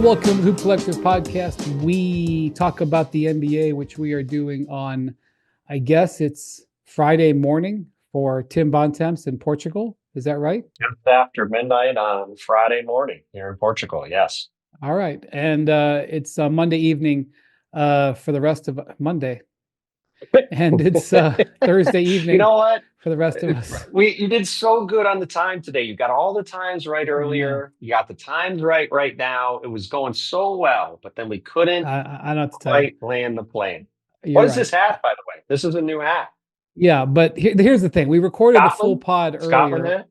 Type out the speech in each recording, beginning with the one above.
welcome to Hoop Collective Podcast. We talk about the NBA, which we are doing on, I guess it's Friday morning for Tim Bontemps in Portugal. Is that right? Just after midnight on Friday morning here in Portugal. Yes. All right. And it's Monday evening for the rest of Monday. And it's Thursday You evening know what? for the rest of us. You did so good on the time today. You got all the times right No, earlier. You got the times right now. It was going so well, but then we couldn't I don't have to tell you. quite land the plane. You're What is right. this hat, by the way? This is a new hat. Yeah, but here's the thing. We recorded the full Scotland? pod Scotland earlier.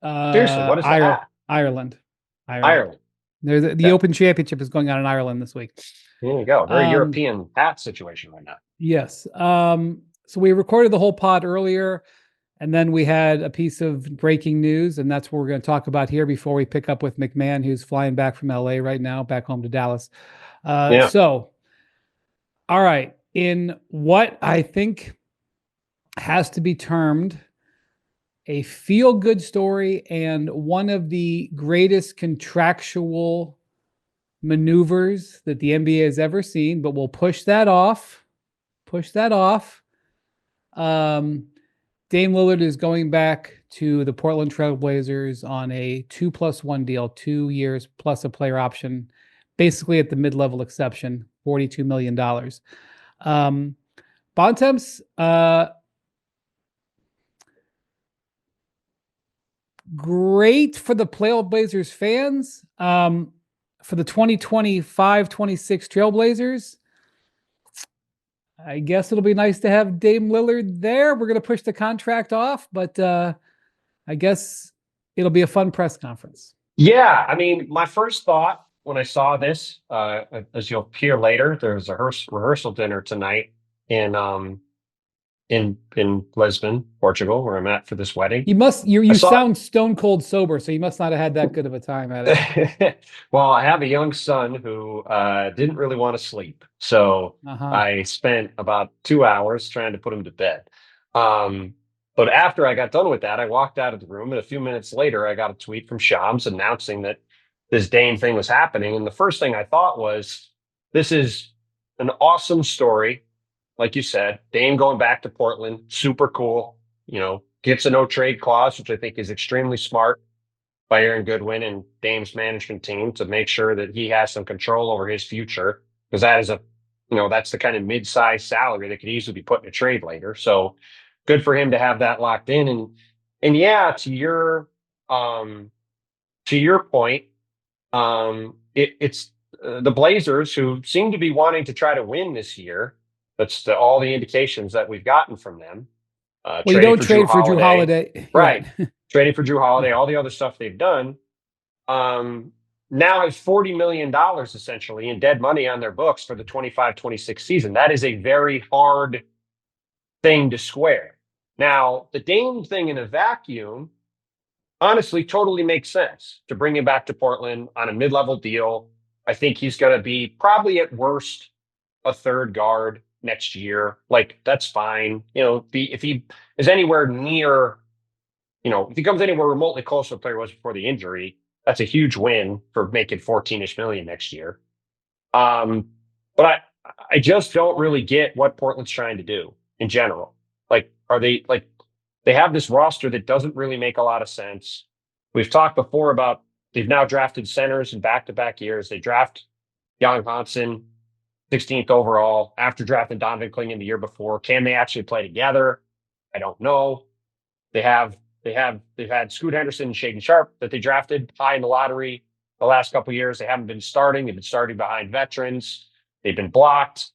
hat? Seriously, what is the hat? Ireland. Ireland. The Yeah. Open Championship is going on in Ireland this week. Here you go. Very Um, European hat situation right now. yes. So we recorded the whole pod earlier, and then we had a piece of breaking news, and that's what we're going to talk about here before we pick up with MacMahon, who's flying back from LA right now, back home to Dallas. Yeah. So, all right. In what I think has to be termed a feel-good story and one of the greatest contractual maneuvers that the NBA has ever seen, but we'll push that off. Dame Lillard is going back to the Portland Trail Blazers on a 2+1 deal, 2 years plus a player option, basically at the mid-level exception, $42 million. Bontemps, great for the Trailblazers fans. For the 2025-26 Trailblazers, I guess it'll be nice to have Dame Lillard there. We're going to push the contract off, but I guess it'll be a fun press conference. Yeah, I mean, my first thought when I saw this, as you'll hear later, there's a rehearsal dinner tonight in Lisbon, Portugal, where I'm at for this wedding. You saw sound stone cold sober, so you must not have had that good of a time at it. Well, I have a young son who didn't really want to sleep, so I spent about 2 hours trying to put him to bed. But after I got done with that, I walked out of the room, and a few minutes later, I got a tweet from Shams announcing that this Dame thing was happening. And the first thing I thought was, this is an awesome story. Like you said, Dame going back to Portland, super cool. Gets a no trade clause, which I think is extremely smart by Aaron Goodwin and Dame's management team to make sure that he has some control over his future, because that is that's the kind of mid-sized salary that could easily be put in a trade later. So good for him to have that locked in. And yeah, to your point, it's the Blazers, who seem to be wanting to try to win this year. That's all the indications that we've gotten from them. Well, you don't trade for Jrue Holiday. Right. Trading for Jrue Holiday, all the other stuff they've done. Now has $40 million essentially in dead money on their books for the 25-26 season. That is a very hard thing to square. Now, the Dame thing in a vacuum, honestly, totally makes sense to bring him back to Portland on a mid-level deal. I think he's going to be probably at worst a third guard next year. Like, that's fine. If he is anywhere near, if he comes anywhere remotely close to the player was before the injury, that's a huge win for making 14-ish million next year. But I just don't really get what Portland's trying to do in general. Like, they have this roster that doesn't really make a lot of sense. We've talked before about they've now drafted centers in back-to-back years. They draft Jan Hansen 16th overall after drafting Donovan Clingan the year before. Can they actually play together? I don't know. They've had Scoot Henderson and Shaedon Sharpe that they drafted high in the lottery the last couple of years. They haven't been starting. They've been starting behind veterans. They've been blocked.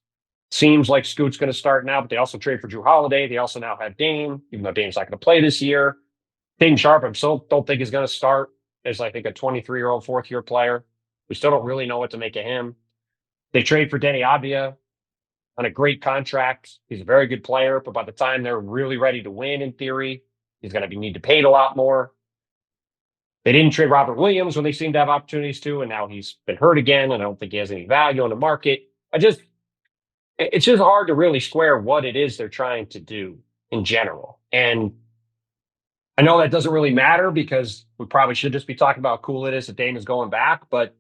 Seems like Scoot's going to start now, but they also trade for Jrue Holiday. They also now have Dame, even though Dame's not going to play this year. Shaedon Sharpe, I still don't think is going to start as, I think, a 23-year-old fourth-year player. We still don't really know what to make of him. They trade for Denny Avdia on a great contract. He's a very good player, but by the time they're really ready to win, in theory, he's going to need to pay a lot more. They didn't trade Robert Williams when they seemed to have opportunities to, and now he's been hurt again, and I don't think he has any value on the market. It's just hard to really square what it is they're trying to do in general. And I know that doesn't really matter because we probably should just be talking about how cool it is that Dame is going back, but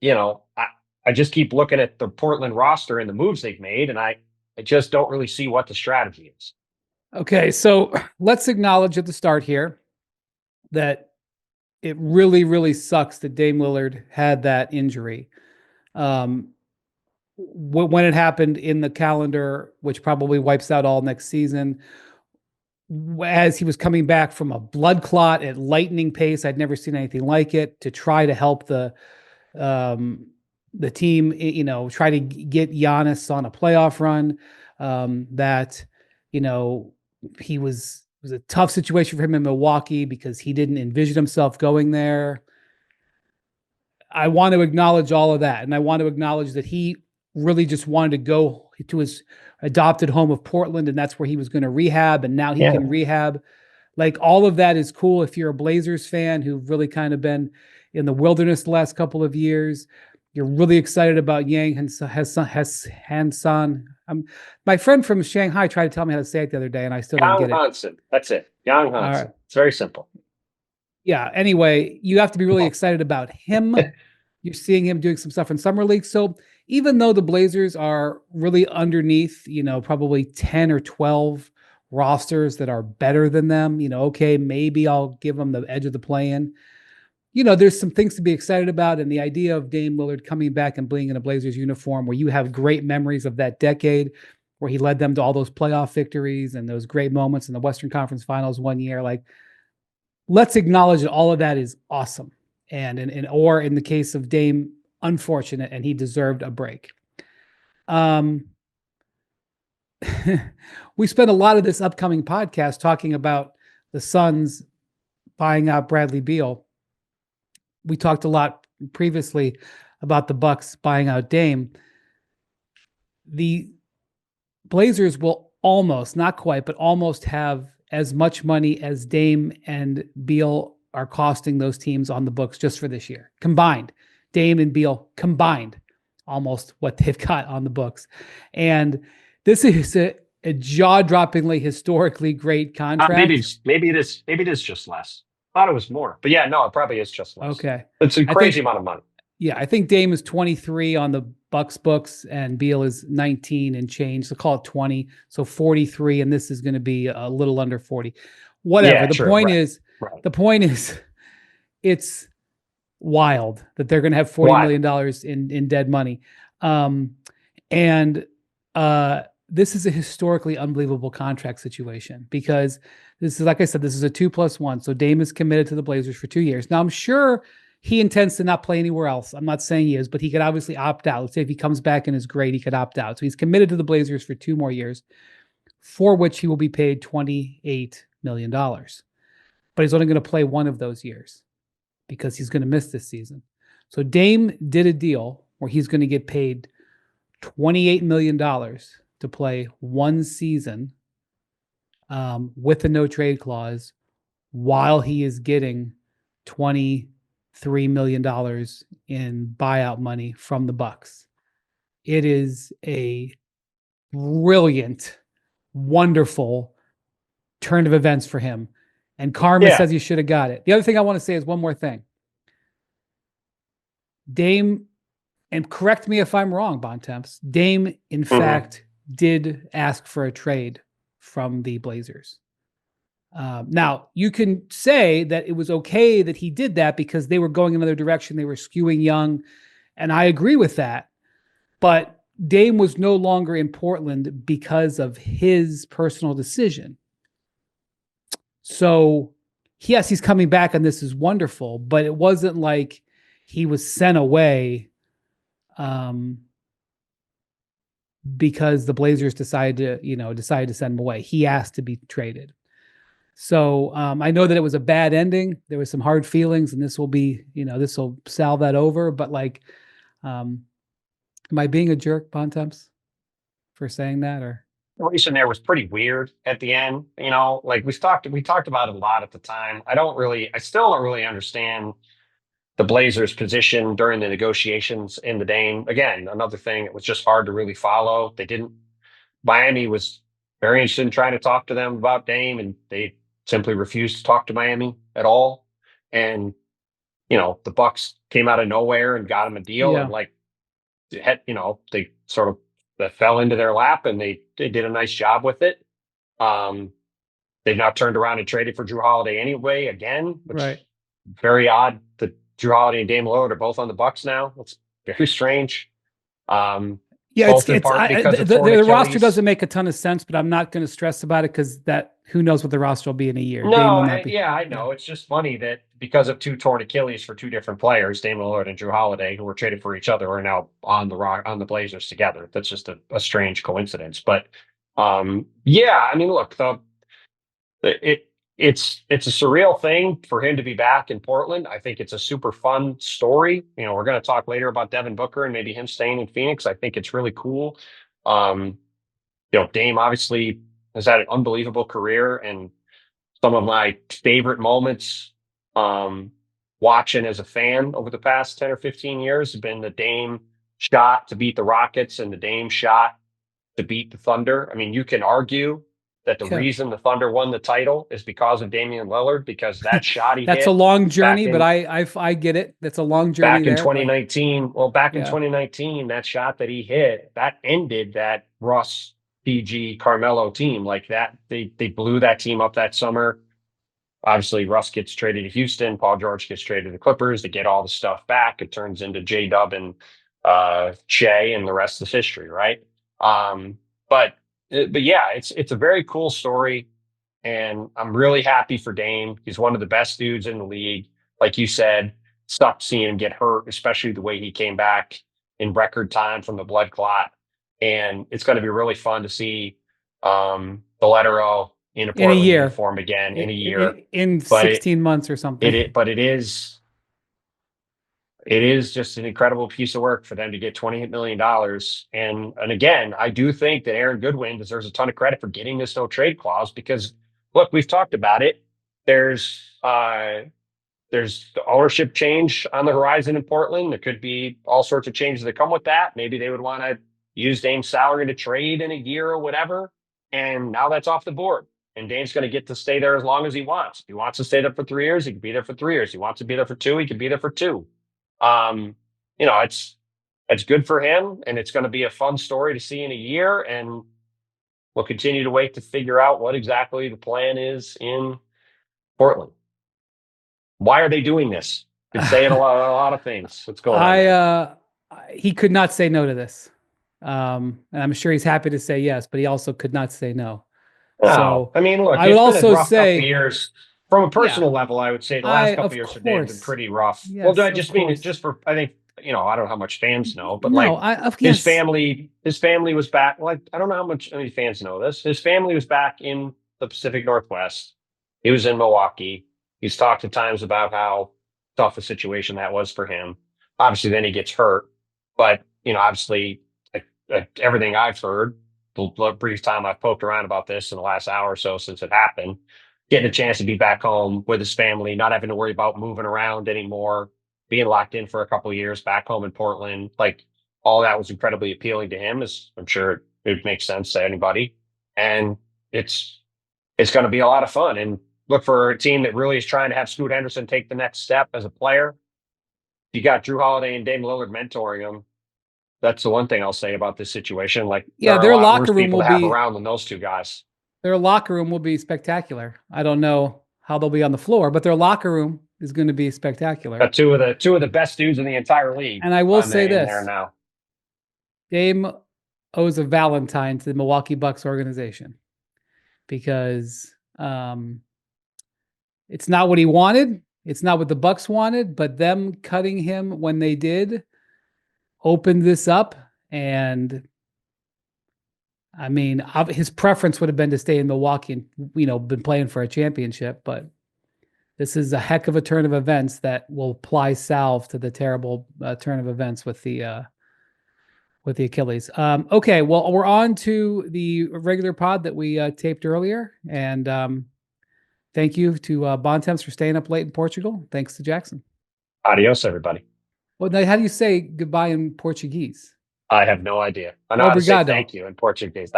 I just keep looking at the Portland roster and the moves they've made, and I just don't really see what the strategy is. Okay, so let's acknowledge at the start here that it really, really sucks that Dame Lillard had that injury. When it happened in the calendar, which probably wipes out all next season, as he was coming back from a blood clot at lightning pace, I'd never seen anything like it, to try to help the team, try to get Giannis on a playoff run. That, it was a tough situation for him in Milwaukee because he didn't envision himself going there. I want to acknowledge all of that. And I want to acknowledge that he really just wanted to go to his adopted home of Portland, and that's where he was going to rehab. And now he can rehab. Like, all of that is cool. If you're a Blazers fan who've really kind of been in the wilderness the last couple of years, you're really excited about Yang Hansan. My friend from Shanghai tried to tell me how to say it the other day, and I still didn't get it. Hansen. That's it. Yang Hansen. Right. It's very simple. Yeah. Anyway, you have to be really excited about him. You're seeing him doing some stuff in summer league. So even though the Blazers are really underneath, probably 10 or 12 rosters that are better than them, okay, maybe I'll give them the edge of the play-in. There's some things to be excited about. And the idea of Dame Lillard coming back and being in a Blazers uniform, where you have great memories of that decade, where he led them to all those playoff victories and those great moments in the Western Conference Finals one year. Like, let's acknowledge that all of that is awesome. Or in the case of Dame, unfortunate, and he deserved a break. We spent a lot of this upcoming podcast talking about the Suns buying out Bradley Beal. We talked a lot previously about the Bucks buying out Dame. The Blazers will almost, not quite, but almost have as much money as Dame and Beal are costing those teams on the books just for this year. Combined, Dame and Beal combined, almost what they've got on the books. And this is a jaw-droppingly, historically great contract. Maybe it is just less. I thought it was more, but yeah, no, it probably is just less. Okay. It's a crazy amount of money. Yeah, I think Dame is 23 on the Bucks books and Beal is 19 and change. So call it 20. So 43, and this is going to be a little under 40. Whatever. Yeah, the point is, it's wild that they're going to have $40 million in dead money. This is a historically unbelievable contract situation, because this is, like I said, this is a 2+1. So Dame is committed to the Blazers for 2 years. Now, I'm sure he intends to not play anywhere else. I'm not saying he is, but he could obviously opt out. Let's say if he comes back and is great, he could opt out. So he's committed to the Blazers for 2 more years, for which he will be paid $28 million. But he's only going to play one of those years because he's going to miss this season. So Dame did a deal where he's going to get paid $28 million to play one season with a no trade clause, while he is getting $23 million in buyout money from the Bucks. It is a brilliant, wonderful turn of events for him. And karma says he should have got it. The other thing I want to say is one more thing. Dame, and correct me if I'm wrong, Bontemps, Dame, in fact, did ask for a trade from the Blazers. Now, you can say that it was okay that he did that because they were going another direction. They were skewing young. And I agree with that. But Dame was no longer in Portland because of his personal decision. So, yes, he's coming back and this is wonderful, but it wasn't like he was sent away because the Blazers decided to send him away. He asked to be traded. So I know that it was a bad ending. There was some hard feelings, and this will salve that over. But am I being a jerk, Bontemps, for saying that? Or the relation there was pretty weird at the end. Like we talked about it a lot at the time. I still don't really understand the Blazers' position during the negotiations in the Dame. Again, another thing, it was just hard to really follow. Miami was very interested in trying to talk to them about Dame, and they simply refused to talk to Miami at all. And, the Bucks came out of nowhere and got him a deal, Yeah. and like, they sort of that fell into their lap, and they did a nice job with it. They've now turned around and traded for Drew Holiday anyway again, which Right. is very odd. That Drew Holiday and Damian Lillard are both on the Bucks now. It's very strange. Yeah, Both in part because of torn the roster Achilles. doesn't make a ton of sense, but I'm not going to stress about it because who knows what the roster will be in a year. No, Dame will not be. I know. It's just funny that because of two torn Achilles for two different players, Damian Lillard and Drew Holiday, who were traded for each other, are now on the Blazers together. That's just a strange coincidence. But yeah, I mean, look, it's a surreal thing for him to be back in Portland. I think it's a super fun story. We're going to talk later about Devin Booker and maybe him staying in Phoenix. I think it's really cool. Dame obviously has had an unbelievable career, and some of my favorite moments watching as a fan over the past 10 or 15 years have been the Dame shot to beat the Rockets and the Dame shot to beat the Thunder. I mean, you can argue that the reason the Thunder won the title is because of Damian Lillard, because that shot he That's hit a long journey, but I get it. That's a long journey back in there. 2019. Well, back in 2019, that shot that he hit, that ended that Russ, PG, Carmelo team. Like that, they blew that team up that summer. Obviously, Russ gets traded to Houston. Paul George gets traded to the Clippers. They get all the stuff back. It turns into J-Dub and Shea, and the rest is history, right? But yeah, it's a very cool story, and I'm really happy for Dame. He's one of the best dudes in the league. Like you said, sucked seeing him get hurt, especially the way he came back in record time from the blood clot. And it's going to be really fun to see the letter O in a Portland uniform again in a year, in 16 months or something. But it is just an incredible piece of work for them to get $28 million. And again, I do think that Aaron Goodwin deserves a ton of credit for getting this no trade clause, because look, we've talked about it. There's the ownership change on the horizon in Portland. There could be all sorts of changes that come with that. Maybe they would want to use Dame's salary to trade in a year or whatever. And now that's off the board. And Dame's going to get to stay there as long as he wants. If he wants to stay there for 3 years, he can be there for 3 years. If he wants to be there for 2, he can be there for 2. It's good for him, and it's going to be a fun story to see in a year. And we'll continue to wait to figure out what exactly the plan is in Portland. Why are they doing this? Been saying a lot of things. What's going on? He could not say no to this. And I'm sure he's happy to say yes, but he also could not say no. So I mean, look, I would also say, years from a personal level, I would say the last couple of years for Dame have been pretty rough. Yes, well, I just mean it just for, I think, I don't know how much fans know, but his family was back. Like, I don't know how many fans know this. His family was back in the Pacific Northwest. He was in Milwaukee. He's talked at times about how tough a situation that was for him. Obviously, then he gets hurt. But, obviously, everything I've heard, the brief time I've poked around about this in the last hour or so since it happened, getting a chance to be back home with his family, not having to worry about moving around anymore, being locked in for a couple of years back home in Portland, like all that was incredibly appealing to him, as I'm sure it makes sense to anybody. And it's going to be a lot of fun. And look, for a team that really is trying to have Scoot Henderson take the next step as a player, you got Drew Holiday and Damian Lillard mentoring him. That's the one thing I'll say about this situation. Like, their locker room will be around than those two guys. Their locker room will be spectacular. I don't know how they'll be on the floor, but their locker room is going to be spectacular. Got two of the best dudes in the entire league. And I will say this: there now. Dame owes a Valentine to the Milwaukee Bucks organization, because it's not what he wanted. It's not what the Bucks wanted, but them cutting him when they did opened this up. And I mean, his preference would have been to stay in Milwaukee and, been playing for a championship, but this is a heck of a turn of events that will apply salve to the terrible turn of events with the Achilles. Okay, well, we're on to the regular pod that we taped earlier, and thank you to Bontemps for staying up late in Portugal. Thanks to Jackson. Adios, everybody. Well, now, how do you say goodbye in Portuguese? I have no idea. I know how to say thank you in Portuguese.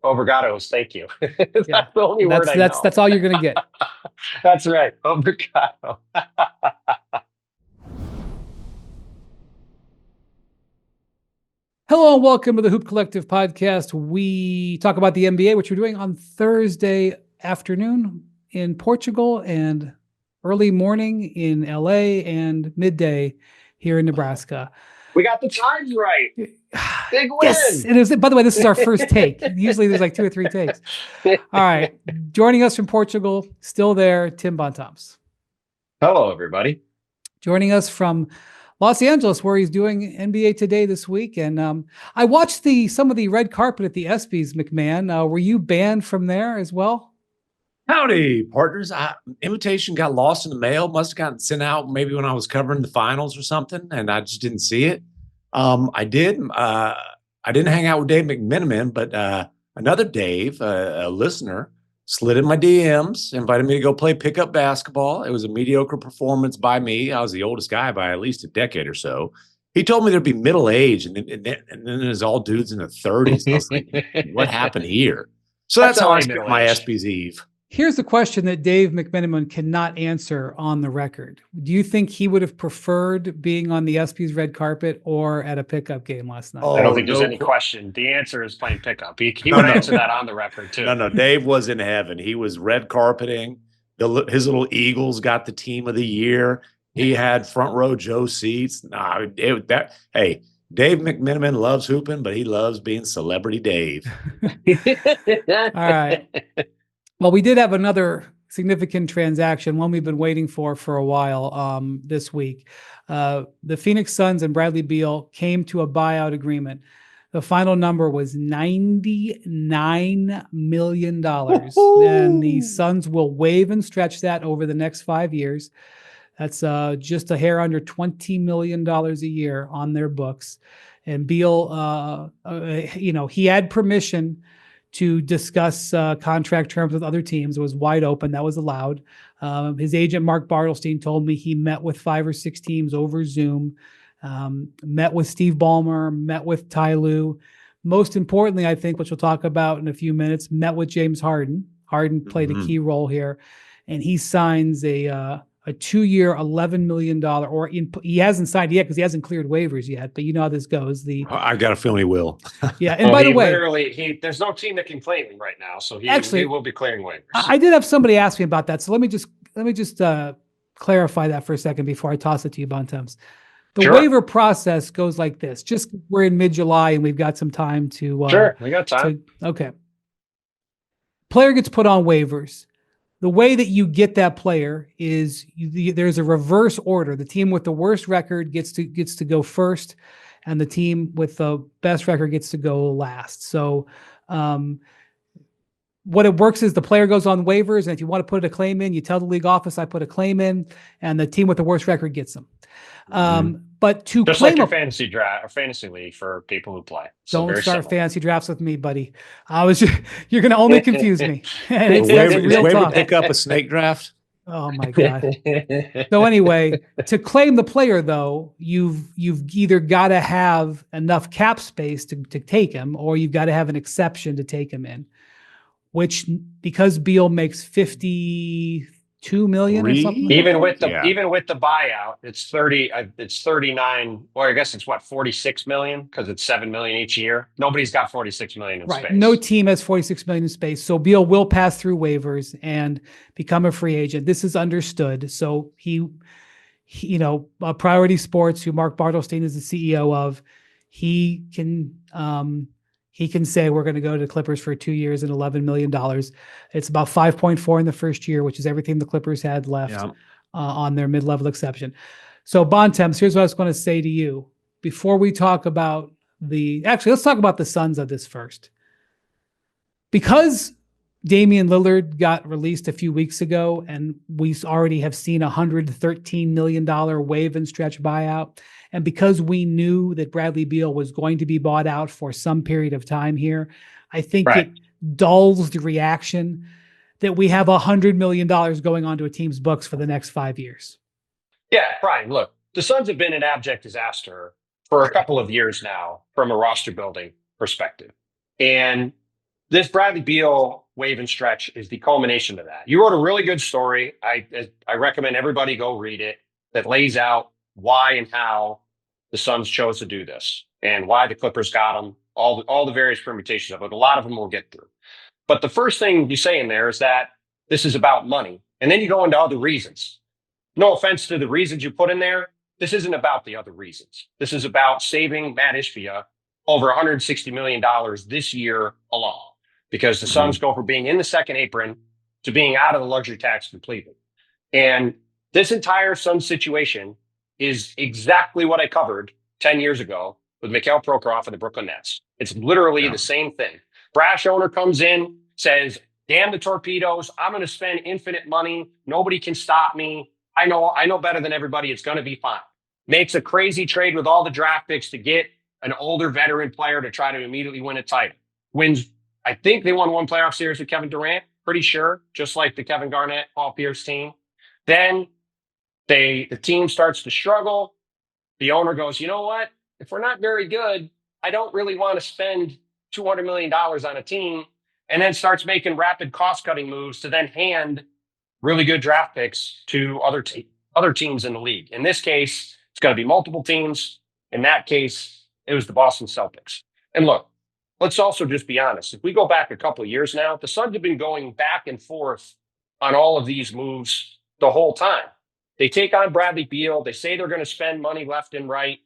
Obrigado is thank you. That's the only word I know. That's all you're going to get. That's right. Obrigado. Hello and welcome to the Hoop Collective podcast. We talk about the NBA, which we're doing on Thursday afternoon in Portugal and early morning in LA and midday here in Nebraska. We got the times right. Big win. Yes, it is. By the way, this is our first take. Usually there's like 2 or 3 takes. All right. Joining us from Portugal, still there, Tim Bontemps. Hello, everybody. Joining us from Los Angeles, where he's doing NBA Today this week. And I watched some of the red carpet at the ESPYs, MacMahon. Were you banned from there as well? Howdy, partners. Invitation got lost in the mail. Must have gotten sent out maybe when I was covering the finals or something, and I just didn't see it. I didn't hang out with Dave McMenamin, but another Dave, a listener, slid in my DMs, invited me to go play pickup basketball. It was a mediocre performance by me. I was the oldest guy by at least a decade or so. He told me there'd be middle age, and then there's all dudes in their 30s. I was like, what happened here? So that's how I spent my ESPYs Eve. Here's the question that Dave McMenamin cannot answer on the record. Do you think he would have preferred being on the ESPYs red carpet or at a pickup game last night? I don't think there's any question. The answer is playing pickup. He would answer that on the record, too. No, Dave was in heaven. He was red carpeting. His little Eagles got the team of the year. He had front row Joe seats. Hey, Dave McMenamin loves hooping, but he loves being Celebrity Dave. All right. Well, we did have another significant transaction, one we've been waiting for a while this week. The Phoenix Suns and Bradley Beal came to a buyout agreement. The final number was $99 million. And the Suns will waive and stretch that over the next 5 years. That's just a hair under $20 million a year on their books. And Beal, he had permission to discuss contract terms with other teams. It was wide open. That was allowed. His agent, Mark Bartelstein, told me he met with 5 or 6 teams over Zoom, met with Steve Ballmer, met with Ty Lue. Most importantly, I think, which we'll talk about in a few minutes, met with James Harden. Harden played a key role here. And he signs a 2-year, $11 million, he hasn't signed yet because he hasn't cleared waivers yet, but you know how this goes. I got a feeling he will. Yeah. And by the way, there's no team that can claim him right now. So he will be clearing waivers. I did have somebody ask me about that. So let me just clarify that for a second before I toss it to you, Bontemps. The waiver process goes like this. Just we're in mid-July and we've got some time to. Sure. We got time. Okay. Player gets put on waivers. The way that you get that player is there's a reverse order. The team with the worst record gets to go first, and the team with the best record gets to go last. So what it works is the player goes on waivers, and if you want to put a claim in, you tell the league office, I put a claim in, and the team with the worst record gets them. But to just claim like your fantasy draft or fantasy league for people who play. So don't start fantasy drafts with me, buddy. You're going to only confuse me. And Is waiver pick up a snake draft? Oh my God. So anyway, to claim the player though, you've either got to have enough cap space to take him, or you've got to have an exception to take him in, which because Beal makes $52 million or something. Even with the buyout, it's 39. Or I guess it's 46 million because it's 7 million each year. Nobody's got 46 million in space. No team has 46 million in space. So Beal will pass through waivers and become a free agent. This is understood. So he Priority Sports, who Mark Bartelstein is the CEO of, he can say we're going to go to the Clippers for 2 years and $11 million. It's about 5.4 in the first year, which is everything the Clippers had left on their mid-level exception. So Bontemps, here's what I was going to say to you. Before we talk about let's talk about the Suns of this first. Because Damian Lillard got released a few weeks ago, and we already have seen a $113 million waive and stretch buyout, and because we knew that Bradley Beal was going to be bought out for some period of time here, I think it dulls the reaction that we have $100 million going onto a team's books for the next 5 years. Yeah, Brian, look, the Suns have been an abject disaster for a couple of years now from a roster building perspective. And this Bradley Beal waive and stretch is the culmination of that. You wrote a really good story. I recommend everybody go read it, that lays out why and how the Suns chose to do this. and why the Clippers got him, all the various permutations of it. A lot of them we'll get through. But the first thing you say in there is that this is about money. And then you go into other reasons. No offense to the reasons you put in there. This isn't about the other reasons. This is about saving Matt Ishbia over $160 million this year alone, because the Suns go from being in the second apron to being out of the luxury tax completely. And this entire Suns situation is exactly what I covered 10 years ago with Mikhail Prokhorov and the Brooklyn Nets. It's literally the same thing. Brash owner comes in, says, damn the torpedoes. I'm going to spend infinite money. Nobody can stop me. I know better than everybody. It's going to be fine. Makes a crazy trade with all the draft picks to get an older veteran player to try to immediately win a title. Wins, I think they won one playoff series with Kevin Durant, pretty sure, just like the Kevin Garnett, Paul Pierce team. Then the team starts to struggle. The owner goes, you know what? If we're not very good, I don't really want to spend $200 million on a team, and then starts making rapid cost-cutting moves to then hand really good draft picks to other teams in the league. In this case, it's going to be multiple teams. In that case, it was the Boston Celtics. And look, let's also just be honest. If we go back a couple of years now, the Suns have been going back and forth on all of these moves the whole time. They take on Bradley Beal. They say they're going to spend money left and right.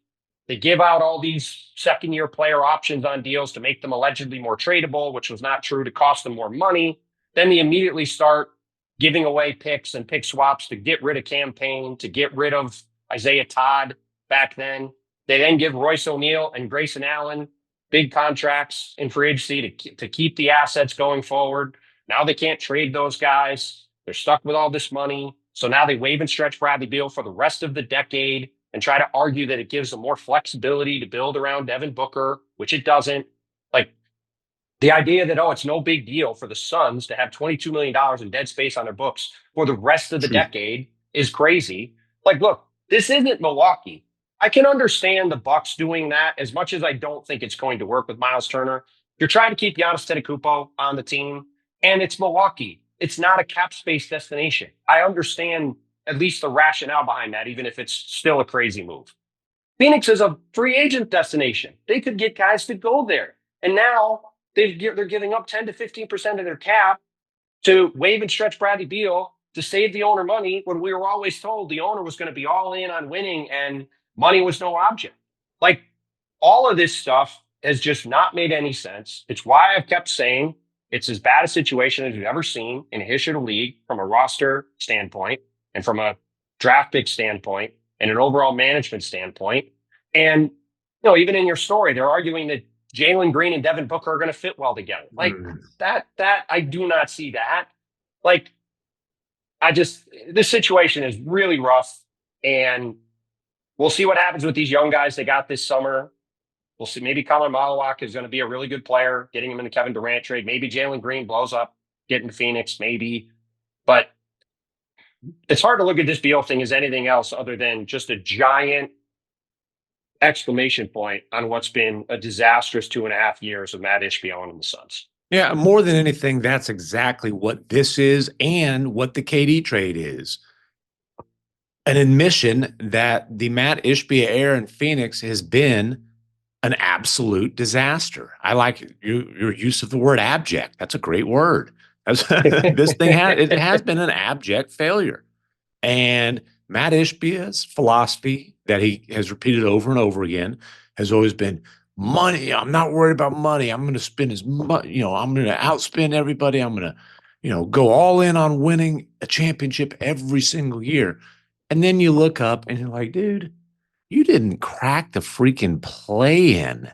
They give out all these second-year player options on deals to make them allegedly more tradable, which was not true, to cost them more money. Then they immediately start giving away picks and pick swaps to get rid of Cam Payne, to get rid of Isaiah Todd back then. They then give Royce O'Neal and Grayson Allen big contracts in free agency to keep the assets going forward. Now they can't trade those guys. They're stuck with all this money. So now they waive and stretch Bradley Beal for the rest of the decade and try to argue that it gives them more flexibility to build around Devin Booker, which it doesn't. Like, the idea that, it's no big deal for the Suns to have $22 million in dead space on their books for the rest of the decade is crazy. Like, look, this isn't Milwaukee. I can understand the Bucks doing that, as much as I don't think it's going to work with Miles Turner. You're trying to keep Giannis Antetokounmpo on the team, and it's Milwaukee. It's not a cap space destination. I understand at least the rationale behind that, even if it's still a crazy move. Phoenix is a free agent destination. They could get guys to go there. And now they're giving up 10 to 15% of their cap to waive and stretch Bradley Beal to save the owner money, when we were always told the owner was going to be all in on winning and money was no object. Like, all of this stuff has just not made any sense. It's why I've kept saying it's as bad a situation as we've ever seen in the history of the league, from a roster standpoint and from a draft pick standpoint and an overall management standpoint. And, even in your story, they're arguing that Jalen Green and Devin Booker are going to fit well together. Like, that I do not see that. Like, this situation is really rough, and we'll see what happens with these young guys they got this summer. We'll see. Maybe Colin Malawak is going to be a really good player, getting him in the Kevin Durant trade. Maybe Jalen Green blows up, getting to Phoenix, maybe. But it's hard to look at this Beal thing as anything else other than just a giant exclamation point on what's been a disastrous 2.5 years of Matt Ishbia and the Suns. Yeah, more than anything, that's exactly what this is and what the KD trade is. An admission that the Matt Ishbia era in Phoenix has been an absolute disaster. I like your use of the word abject. That's a great word. This thing has been an abject failure. And Matt Ishbia's philosophy that he has repeated over and over again has always been money. I'm not worried about money. I'm going to spend as much, I'm going to outspend everybody. I'm going to, go all in on winning a championship every single year. And then you look up and you're like, dude, you didn't crack the freaking play-in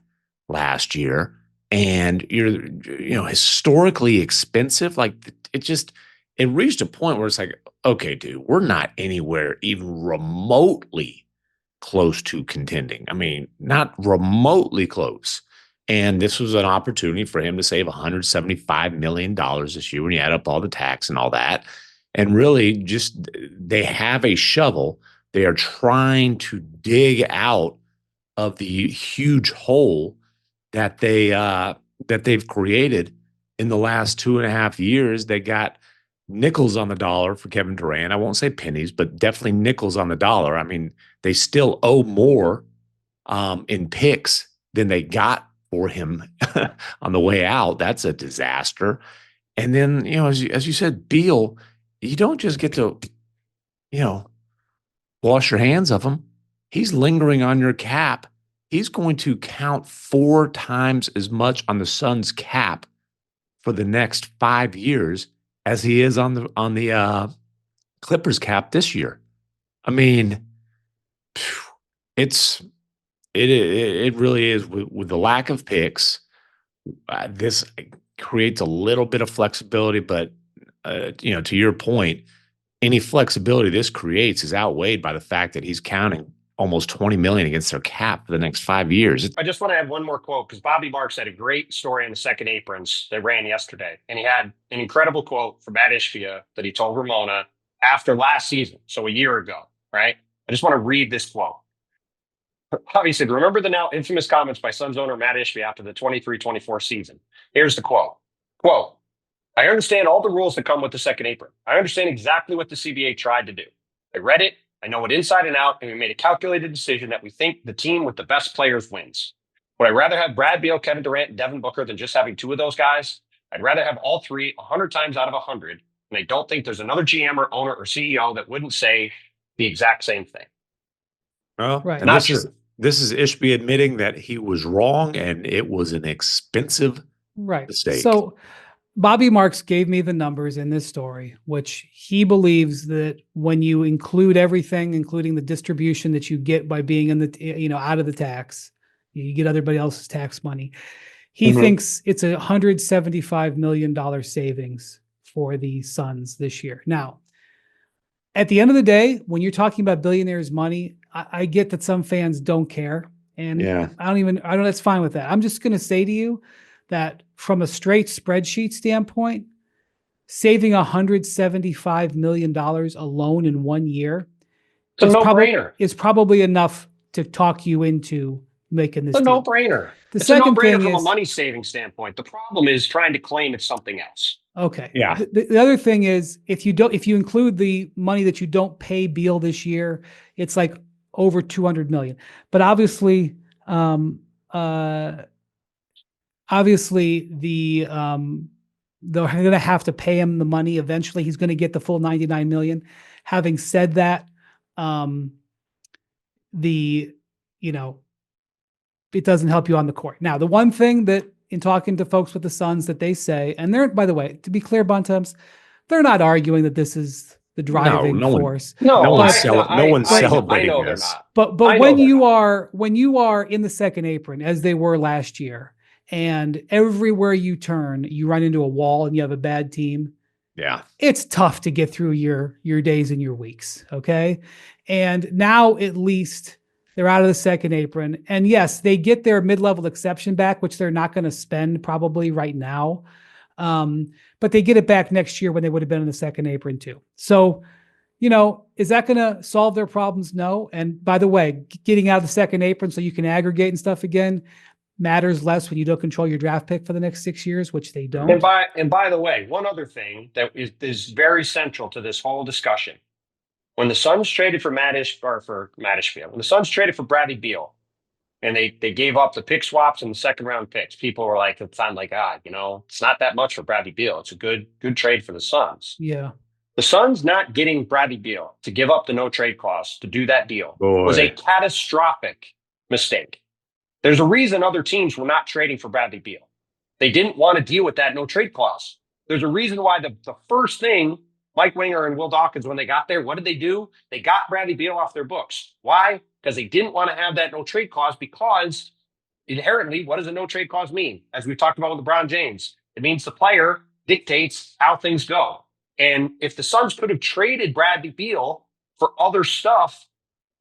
last year, and you're, historically expensive. Like, it reached a point where it's like, okay, dude, we're not anywhere even remotely close to contending. I mean, not remotely close. And this was an opportunity for him to save $175 million this year when you add up all the tax and all that. And really, just, they have a shovel. They are trying to dig out of the huge hole that they've created in the last 2.5 years. They got nickels on the dollar for Kevin Durant. I won't say pennies, but definitely nickels on the dollar. I mean, they still owe more in picks than they got for him on the way out. That's a disaster. And then, as you said, Beal, you don't just get to, wash your hands of him. He's lingering on your cap. He's going to count 4 times as much on the Suns' cap for the next 5 years as he is on the Clippers cap this year. I mean, it really is with the lack of picks. This creates a little bit of flexibility, but to your point, any flexibility this creates is outweighed by the fact that he's counting almost $20 million against their cap for the next 5 years. I just want to add one more quote because Bobby Marks had a great story on the second aprons that ran yesterday. And he had an incredible quote from Matt Ishbia that he told Ramona after last season, so a year ago, right? I just want to read this quote. Bobby said, remember the now infamous comments by Suns owner Matt Ishbia after the 23-24 season. Here's the quote. Quote, I understand all the rules that come with the second apron. I understand exactly what the CBA tried to do. I read it. I know it inside and out, and we made a calculated decision that we think the team with the best players wins. Would I rather have Brad Beal, Kevin Durant, and Devin Booker than just having 2 of those guys? I'd rather have all 3 100 times out of 100, and I don't think there's another GM or owner or CEO that wouldn't say the exact same thing. Well, Right. and this is Ishbia admitting that he was wrong and it was an expensive mistake. So Bobby Marks gave me the numbers in this story, which he believes that when you include everything, including the distribution that you get by being in the, out of the tax, you get everybody else's tax money. He thinks it's $175 million savings for the Suns this year. Now, at the end of the day, when you're talking about billionaires' money, I get that some fans don't care. And that's fine with that. I'm just going to say to you that from a straight spreadsheet standpoint, saving $175 million alone in 1 year is probably enough to talk you into making this a deal. no-brainer. It's a no-brainer from a money saving standpoint. The problem is trying to claim it's something else. Okay. Yeah. The other thing is if you include the money that you don't pay Beal this year, it's like over $200 million. But obviously, they're going to have to pay him the money eventually. He's going to get the full $99 million. Having said that, it doesn't help you on the court. Now, the one thing that in talking to folks with the Suns that they say, and they're, by the way, to be clear, Bontemps, they're not arguing that this is the driving force. No one's celebrating I know this. they're not. But when you are in the second apron, as they were last year, and everywhere you turn, you run into a wall and you have a bad team. Yeah. It's tough to get through your days and your weeks. Okay. And now at least they're out of the second apron. And yes, they get their mid-level exception back, which they're not going to spend probably right now. But they get it back next year when they would have been in the second apron too. So, is that going to solve their problems? No. And by the way, getting out of the second apron so you can aggregate and stuff again matters less when you don't control your draft pick for the next 6 years, which they don't. And by the way, one other thing that is very central to this whole discussion. When the Suns traded for when the Suns traded for Bradley Beal, and they gave up the pick swaps and the second round picks, people were like, it's not that much for Bradley Beal. It's a good trade for the Suns. Yeah. The Suns not getting Bradley Beal to give up the no trade clause to do that deal was a catastrophic mistake. There's a reason other teams were not trading for Bradley Beal. They didn't want to deal with that no trade clause. There's a reason why the first thing Mike Winger and Will Dawkins, when they got there, what did they do? They got Bradley Beal off their books. Why? Because they didn't want to have that no trade clause, because inherently, what does a no trade clause mean? As we've talked about with LeBron James, it means the player dictates how things go. And if the Suns could have traded Bradley Beal for other stuff,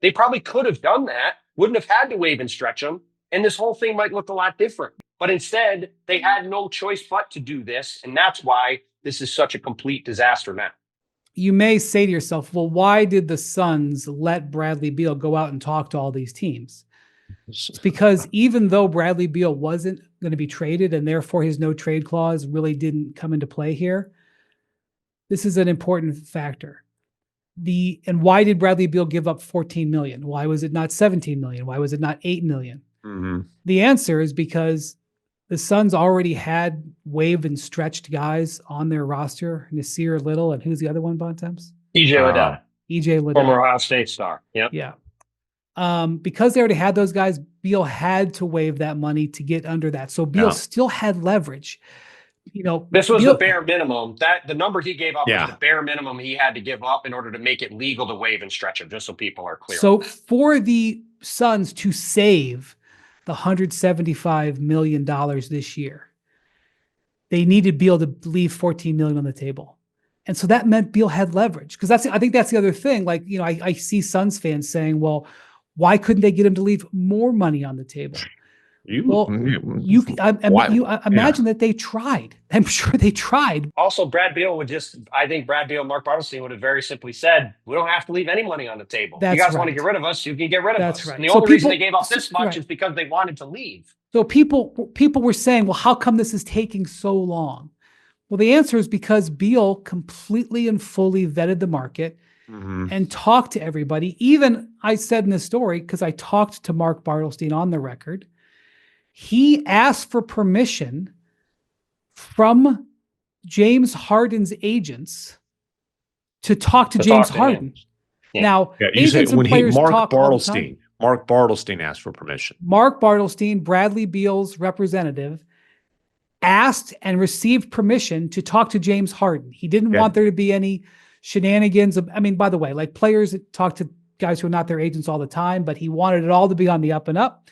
they probably could have done that, wouldn't have had to waive and stretch him, and this whole thing might look a lot different. But instead, they had no choice but to do this, and that's why this is such a complete disaster now. You may say to yourself, well, why did the Suns let Bradley Beal go out and talk to all these teams? It's because even though Bradley Beal wasn't going to be traded and therefore his no trade clause really didn't come into play here, this is an important factor. And why did Bradley Beal give up $14 million? Why was it not $17 million? Why was it not $8 million? The answer is because the Suns already had waived and stretched guys on their roster. Nasir Little, and who's the other one, Bontemps? EJ Liddell. EJ Liddell. Former Ohio State star. Yep. Yeah. Because they already had those guys, Beal had to waive that money to get under that. So Beal still had leverage. This was Beal, the bare minimum. That the number he gave up was the bare minimum he had to give up in order to make it legal to waive and stretch him, just so people are clear. So for the Suns to save the $175 million this year, they needed Beal to leave $14 million on the table. And so that meant Beal had leverage. Because I think that's the other thing. Like, I see Suns fans saying, well, why couldn't they get him to leave more money on the table? Imagine that they tried. I'm sure they tried. Also, I think Brad Beal and Mark Bartelstein would have very simply said, we don't have to leave any money on the table. If you guys want to get rid of us, you can get rid of us. Right. And the only reason they gave up this much is because they wanted to leave. So people were saying, well, how come this is taking so long? Well, the answer is because Beal completely and fully vetted the market and talked to everybody. Even I said in this story, because I talked to Mark Bartelstein on the record, he asked for permission from James Harden's agents to talk to James Harden. Yeah. Now, agents and players talk all the time. Mark Bartelstein asked for permission. Mark Bartelstein, Bradley Beal's representative, asked and received permission to talk to James Harden. He didn't want there to be any shenanigans. I mean, by the way, like players talk to guys who are not their agents all the time, but he wanted it all to be on the up and up.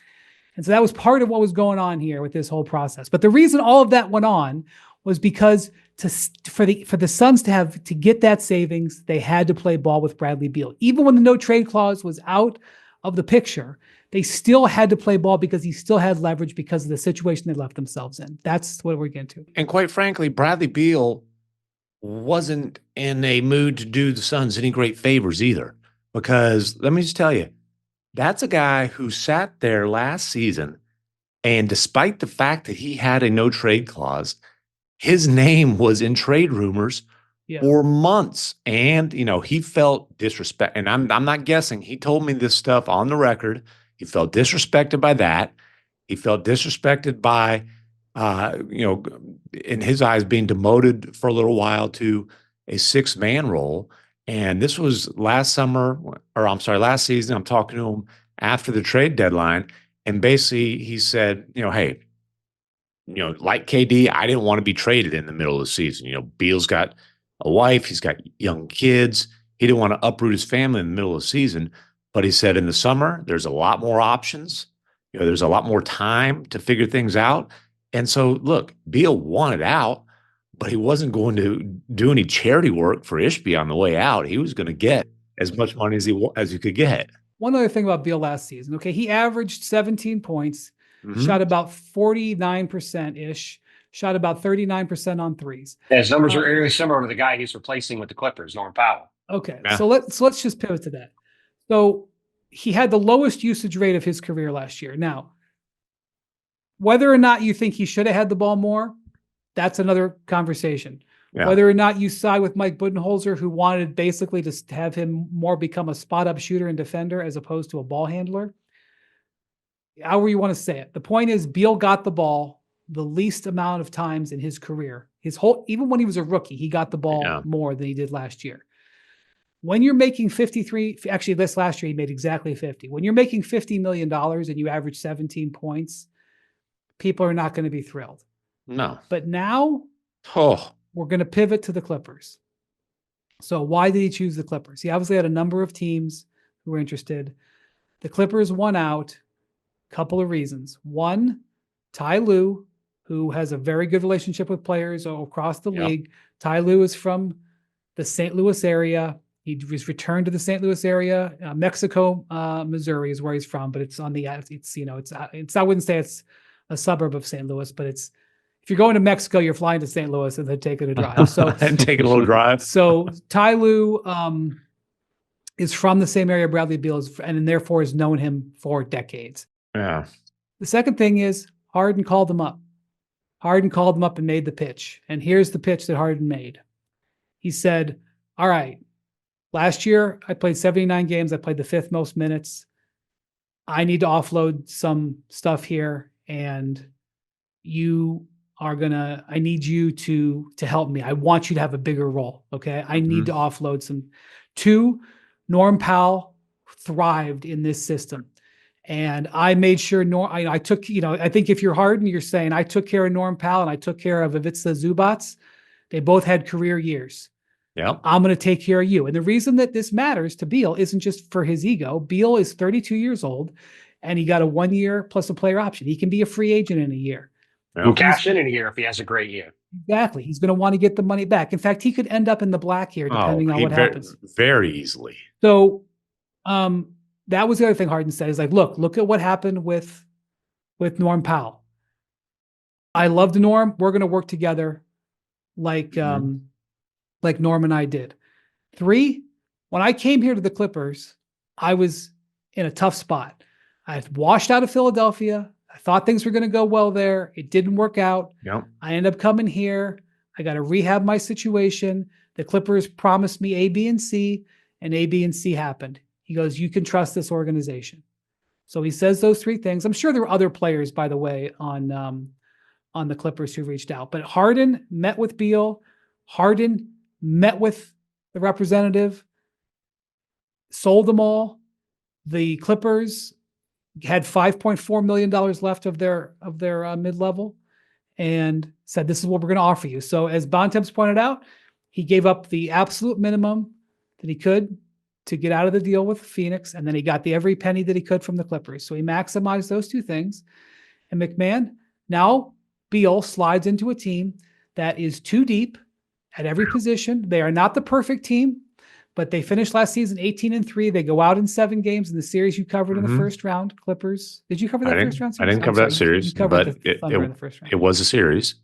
And so that was part of what was going on here with this whole process. But the reason all of that went on was because for the Suns to get that savings, they had to play ball with Bradley Beal. Even when the no trade clause was out of the picture, they still had to play ball because he still had leverage because of the situation they left themselves in. That's what we're getting to. And quite frankly, Bradley Beal wasn't in a mood to do the Suns any great favors either. Because let me just tell you, that's a guy who sat there last season, and despite the fact that he had a no trade clause, his name was in trade rumors for months. And, he felt disrespect. And I'm not guessing. He told me this stuff on the record. He felt disrespected by that. He felt disrespected by, in his eyes, being demoted for a little while to a 6-man role. And this was last season. I'm talking to him after the trade deadline. And basically he said, hey, like KD, I didn't want to be traded in the middle of the season. Beal's got a wife. He's got young kids. He didn't want to uproot his family in the middle of the season. But he said in the summer, there's a lot more options. There's a lot more time to figure things out. And so, look, Beal wanted out, but he wasn't going to do any charity work for Ishbia on the way out. He was going to get as much money as he could get. One other thing about Beal last season. Okay, he averaged 17 points, shot about 49%-ish, shot about 39% on threes. Yeah, his numbers are really similar to the guy he's replacing with the Clippers, Norman Powell. Okay, so let's just pivot to that. So he had the lowest usage rate of his career last year. Now, whether or not you think he should have had the ball more, that's another conversation. Yeah. Whether or not you side with Mike Budenholzer, who wanted basically to have him more become a spot-up shooter and defender as opposed to a ball handler, however you want to say it. The point is, Beal got the ball the least amount of times in his career. Even when he was a rookie, he got the ball more than he did last year. When you're making 53, actually this last year he made exactly 50. When you're making $50 million and you average 17 points, people are not going to be thrilled. No. But now we're going to pivot to the Clippers. So why did he choose the Clippers? He obviously had a number of teams who were interested. The Clippers won out. Couple of reasons. One, Ty Lue, who has a very good relationship with players across the league. Ty Lue is from the St. Louis area. He was returned to the St. Louis area. Mexico, Missouri is where he's from, but it's on the, I wouldn't say it's a suburb of St. Louis, but if you're going to Mexico, you're flying to St. Louis and then taking a drive. So and taking a little drive. So Ty Lue is from the same area Bradley Beal is, and therefore has known him for decades. Yeah. The second thing is Harden called him up. Harden called him up and made the pitch. And here's the pitch that Harden made. He said, all right, last year I played 79 games. I played the 5th most minutes. I need to offload some stuff here, and I need you to help me. I want you to have a bigger role. Okay. I need to offload some. 2, Norm Powell thrived in this system. And I made sure I took, I think if you're Harden, you're saying I took care of Norm Powell and I took care of Ivica Zubac. They both had career years. Yeah. I'm going to take care of you. And the reason that this matters to Beal isn't just for his ego. Beal is 32 years old and he got a 1 year plus a player option. He can be a free agent in a year. He'll cash in a year if he has a great year. Exactly. He's going to want to get the money back. In fact, he could end up in the black here, depending on what happens. Very easily. So that was the other thing Harden said. Is like, look at what happened with Norm Powell. I loved Norm. We're going to work together like Norm and I did. 3, when I came here to the Clippers, I was in a tough spot. I had washed out of Philadelphia. I thought things were going to go well there. It didn't work out. Yep. I ended up coming here. I got to rehab my situation. The Clippers promised me A, B, and C, and A, B, and C happened. He goes, you can trust this organization. So he says those 3 things. I'm sure there were other players, by the way, on the Clippers who reached out. But Harden met with Beal. Harden met with the representative, sold them all. The Clippers had $5.4 million left of their mid-level and said, this is what we're going to offer you. So as Bontemps pointed out, he gave up the absolute minimum that he could to get out of the deal with Phoenix. And then he got every penny that he could from the Clippers. So he maximized those 2 things. And MacMahon, now Beal slides into a team that is too deep at every position. They are not the perfect team, but they finished last season 18-3. They go out in 7 games in the series you covered in the first round. Clippers. Did you cover that first round series? I didn't cover that series, you covered but the Thunder in the first round. it was a series.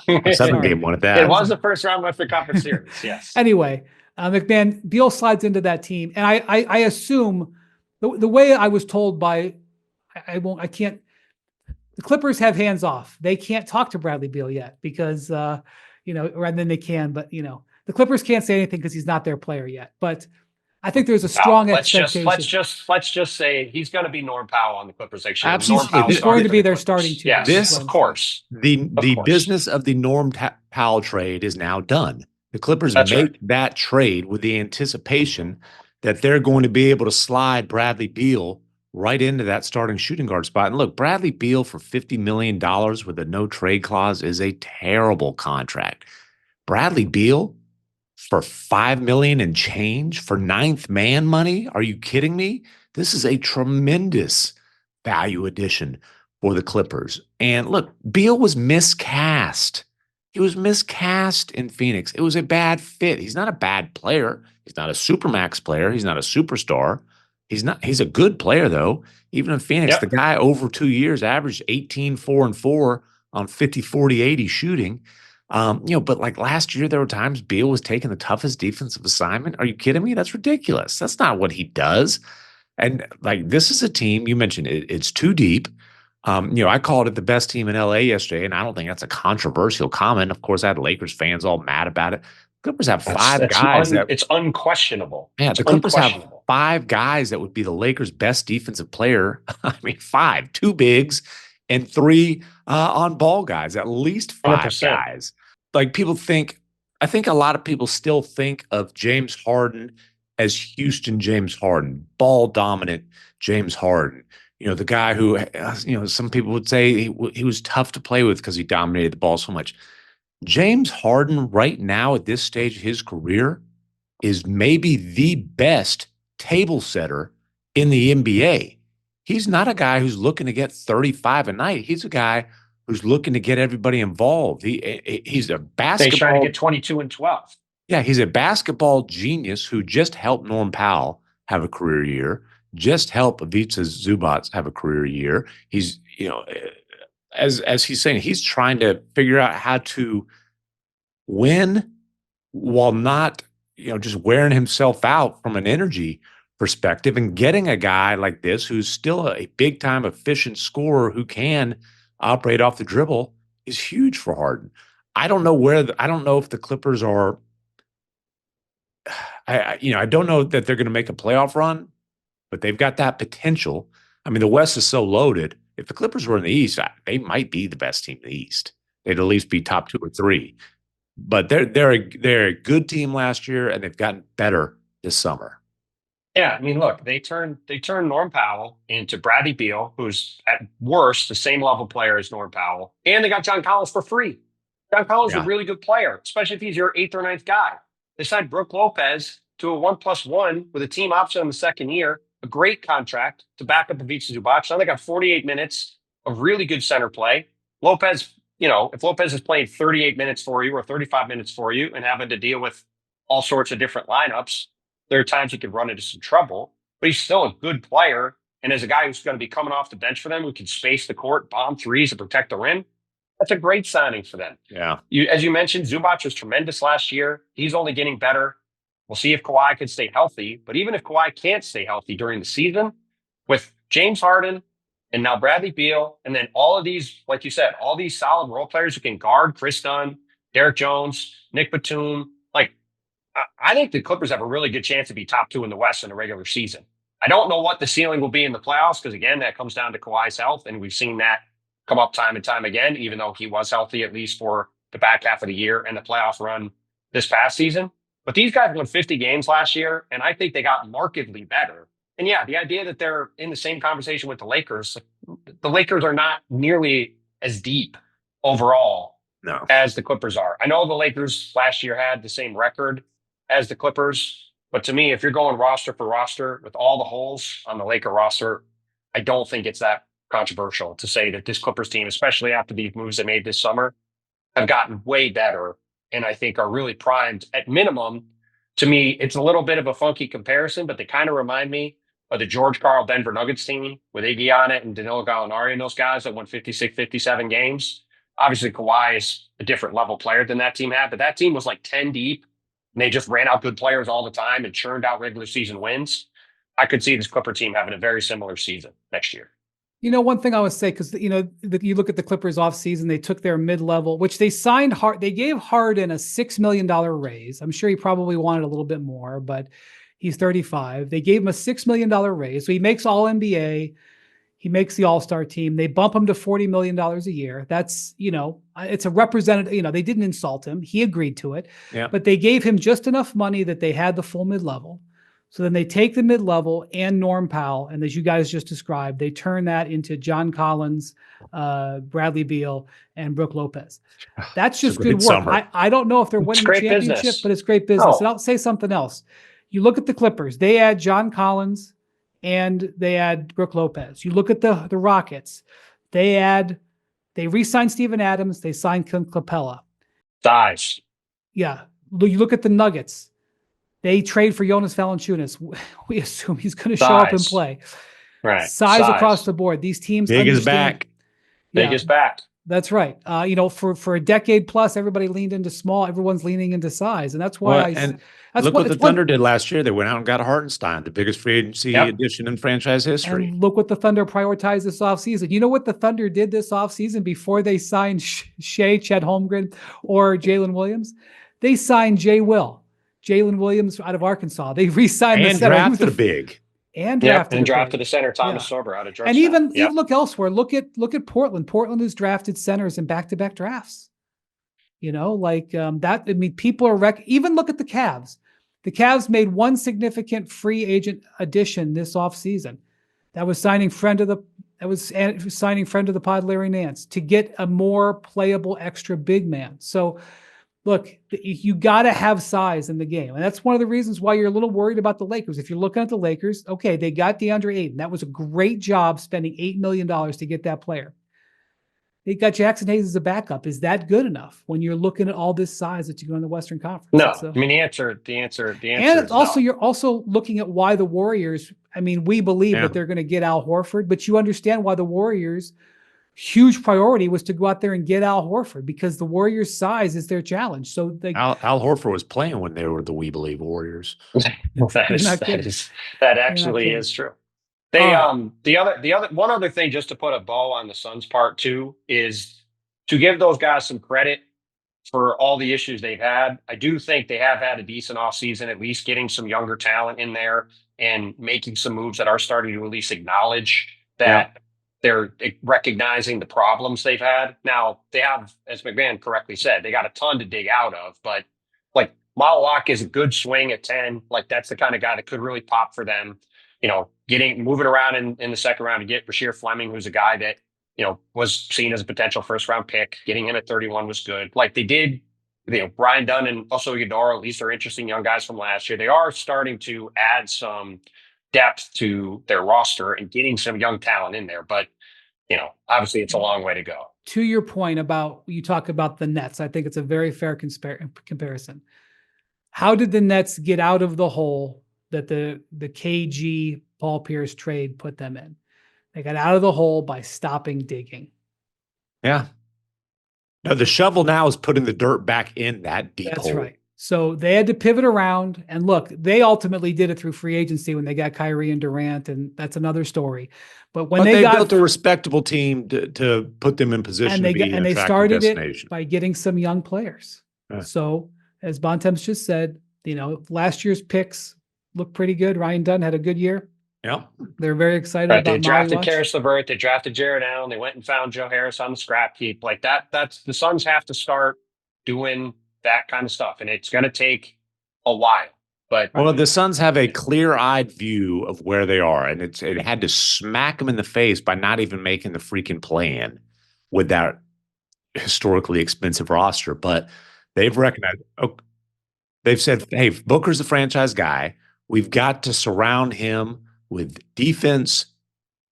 A 7-game one at that. It was the first round Western Conference Series. Yes. Anyway, MacMahon, Beal slides into that team, and I assume the way I was told by I can't. The Clippers have hands off. They can't talk to Bradley Beal yet because or then they can, but the Clippers can't say anything because he's not their player yet. But I think there's a strong expectation. Let's just say he's going to be Norm Powell on the Clippers next year. Absolutely. He's going to be their starting team. Yes, This, of course. The business of the Norm Powell trade is now done. The Clippers make that trade with the anticipation that they're going to be able to slide Bradley Beal right into that starting shooting guard spot. And look, Bradley Beal for $50 million with a no trade clause is a terrible contract. Bradley Beal for $5 million and change for 9th man money? Are you kidding me? This is a tremendous value addition for the Clippers. And look, Beal was miscast. He was miscast in Phoenix. It was a bad fit. He's not a bad player. He's not a supermax player. He's not a superstar. He's a good player, though. Even in Phoenix, the guy over 2 years averaged 18, 4, and 4 on 50, 40, 80 shooting. But like last year, there were times Beal was taking the toughest defensive assignment. Are you kidding me? That's ridiculous. That's not what he does. And like, this is a team, you mentioned it's too deep. I called it the best team in LA yesterday, and I don't think that's a controversial comment. Of course, I had Lakers fans all mad about it. Clippers have 5 guys. It's unquestionable. Yeah, the Clippers have 5 guys that would be the Lakers' best defensive player. I mean, 5, 2 bigs and 3 on ball guys, at least 5 100%. guys. Like I think a lot of people still think of James Harden as Houston James Harden, ball dominant James Harden. The guy who, some people would say he was tough to play with because he dominated the ball so much. James Harden right now at this stage of his career is maybe the best table setter in the NBA. He's not a guy who's looking to get 35 a night. He's a guy who's looking to get everybody involved. He's a basketball. He's trying to get 22 and 12. Yeah, he's a basketball genius who just helped Norm Powell have a career year, just helped Ivica Zubac have a career year. He's, as he's saying, he's trying to figure out how to win while not, just wearing himself out from an energy perspective, and getting a guy like this who's still a big time efficient scorer who can operate off the dribble is huge for Harden. I don't know if the Clippers are, I don't know that they're going to make a playoff run, but they've got that potential. I mean, the West is so loaded. If the Clippers were in the East, they might be the best team in the East. They'd at least be top 2 or 3. But they're a good team last year, and they've gotten better this summer. Yeah, I mean, look, they turned Norm Powell into Bradley Beal, who's at worst the same level player as Norm Powell, and they got John Collins for free. John Collins is a really good player, especially if he's your 8th or 9th guy. They signed Brook Lopez to a 1+1 with a team option in the second year, a great contract to back up Ivica Zubac. Now they got 48 minutes of really good center play. Lopez, if Lopez is playing 38 minutes for you or 35 minutes for you and having to deal with all sorts of different lineups, there are times he could run into some trouble, but he's still a good player. And as a guy who's going to be coming off the bench for them, who can space the court, bomb threes, and protect the rim, that's a great signing for them. Yeah. As you mentioned, Zubac was tremendous last year. He's only getting better. We'll see if Kawhi can stay healthy. But even if Kawhi can't stay healthy during the season, with James Harden and now Bradley Beal, and then all of these, like you said, all these solid role players who can guard Chris Dunn, Derek Jones, Nick Batum, I think the Clippers have a really good chance to be top 2 in the West in the regular season. I don't know what the ceiling will be in the playoffs because, again, that comes down to Kawhi's health, and we've seen that come up time and time again, even though he was healthy at least for the back half of the year and the playoff run this past season. But these guys won 50 games last year, and I think they got markedly better. And yeah, the idea that they're in the same conversation with the Lakers are not nearly as deep overall as the Clippers are. I know the Lakers last year had the same record as the Clippers, but to me, if you're going roster for roster with all the holes on the Laker roster, I don't think it's that controversial to say that this Clippers team, especially after these moves they made this summer, have gotten way better and I think are really primed. At minimum, to me, it's a little bit of a funky comparison, but they kind of remind me of the George Karl Denver Nuggets team with AD on it and Danilo Gallinari and those guys that won 56, 57 games. Obviously, Kawhi is a different level player than that team had, but that team was like 10 deep. And they just ran out good players all the time and churned out regular season wins. I could see this Clipper team having a very similar season next year. One thing I would say, because you look at the Clippers offseason, they took their mid-level, which they signed hard. They gave Harden a $6 million raise. I'm sure he probably wanted a little bit more, but he's 35. They gave him a $6 million raise. So he makes all NBA. He makes the all-star team. They bump him to $40 million a year. That's, it's a representative, they didn't insult him. He agreed to it, but they gave him just enough money that they had the full mid-level. So then they take the mid-level and Norm Powell, and as you guys just described, they turn that into John Collins, Bradley Beal, and Brook Lopez. That's just good work. I don't know if they're winning a championship, business. But it's great business. And I'll say something else. You look at the Clippers. They add John Collins, and they add Brook Lopez. You look at the Rockets. They re-signed Steven Adams. They signed Clint Capella. Size. Yeah. You look at the Nuggets. They trade for Jonas Valanciunas. We assume he's going to show up and play. Right. Size across the board. These teams Big is back. Big is back. That's right. For a decade plus, everybody leaned into small. Everyone's leaning into size, and that's why look what the Thunder did last year. They went out and got Hartenstein, the biggest free agency addition in franchise history. And look what the Thunder prioritized this offseason. You know what the Thunder did this offseason before they signed Shea, Chet Holmgren, or Jalen Williams? They signed Jalen Williams out of Arkansas. They re-signed the center. Drafted a big. And drafted a center, Thomas Sorber, out of Georgetown. And even look elsewhere. Look at Portland. Portland has drafted centers in back-to-back drafts. That. I mean, people are even look at the Cavs. The Cavs made one significant free agent addition this offseason. That was signing friend of the pod, Larry Nance, to get a more playable extra big man. So, look, you got to have size in the game. And that's one of the reasons why you're a little worried about the Lakers. If you're looking at the Lakers, okay, they got DeAndre Ayton. That was a great job spending $8 million to get that player. They got Jackson Hayes as a backup. Is that good enough when you're looking at all this size that you go in the Western Conference? No. I mean, the answer and it's also, you're also looking at why the Warriors, we believe that they're going to get Al Horford, but you understand why the Warriors' huge priority was to go out there and get Al Horford because the Warriors' size is their challenge. So Al Horford was playing when they were the We Believe Warriors. That actually is true. The other one other thing, just to put a bow on the Suns part too, is to give those guys some credit for all the issues they've had. I do think they have had a decent offseason, at least getting some younger talent in there and making some moves that are starting to at least acknowledge that they're recognizing the problems they've had. Now they have, as MacMahon correctly said, they got a ton to dig out of, but like Malawak is a good swing at 10. Like that's the kind of guy that could really pop for them. Moving around in the second round to get Bashir Fleming, who's a guy that, was seen as a potential first round pick. Getting him at 31 was good. Like they did, Brian Dunn and also Eudora, at least are interesting young guys from last year. They are starting to add some depth to their roster and getting some young talent in there. But, obviously it's a long way to go. To your point about, you talk about the Nets, I think it's a very fair comparison. How did the Nets get out of the hole that the KG Paul Pierce trade put them in? They got out of the hole by stopping digging. Yeah. No, the shovel now is putting the dirt back in that deep hole. That's right. So they had to pivot around, and look, they ultimately did it through free agency when they got Kyrie and Durant, and that's another story. But when they got built a respectable team to put them in position to be an attractive started destination. it by getting some young players. Yeah. So as Bontemps just said, last year's picks look pretty good. Ryan Dunn had a good year. Yeah. They're very excited Right, about they drafted Molly Karis LeVert, they drafted Jared Allen, they went and found Joe Harris on the scrap heap. Like that's the Suns have to start doing that kind of stuff, and it's going to take a while. But the Suns have a clear-eyed view of where they are, and it had to smack them in the face by not even making the freaking play-in with that historically expensive roster. But they've recognized, they've said, hey, Booker's the franchise guy. We've got to surround him with defense,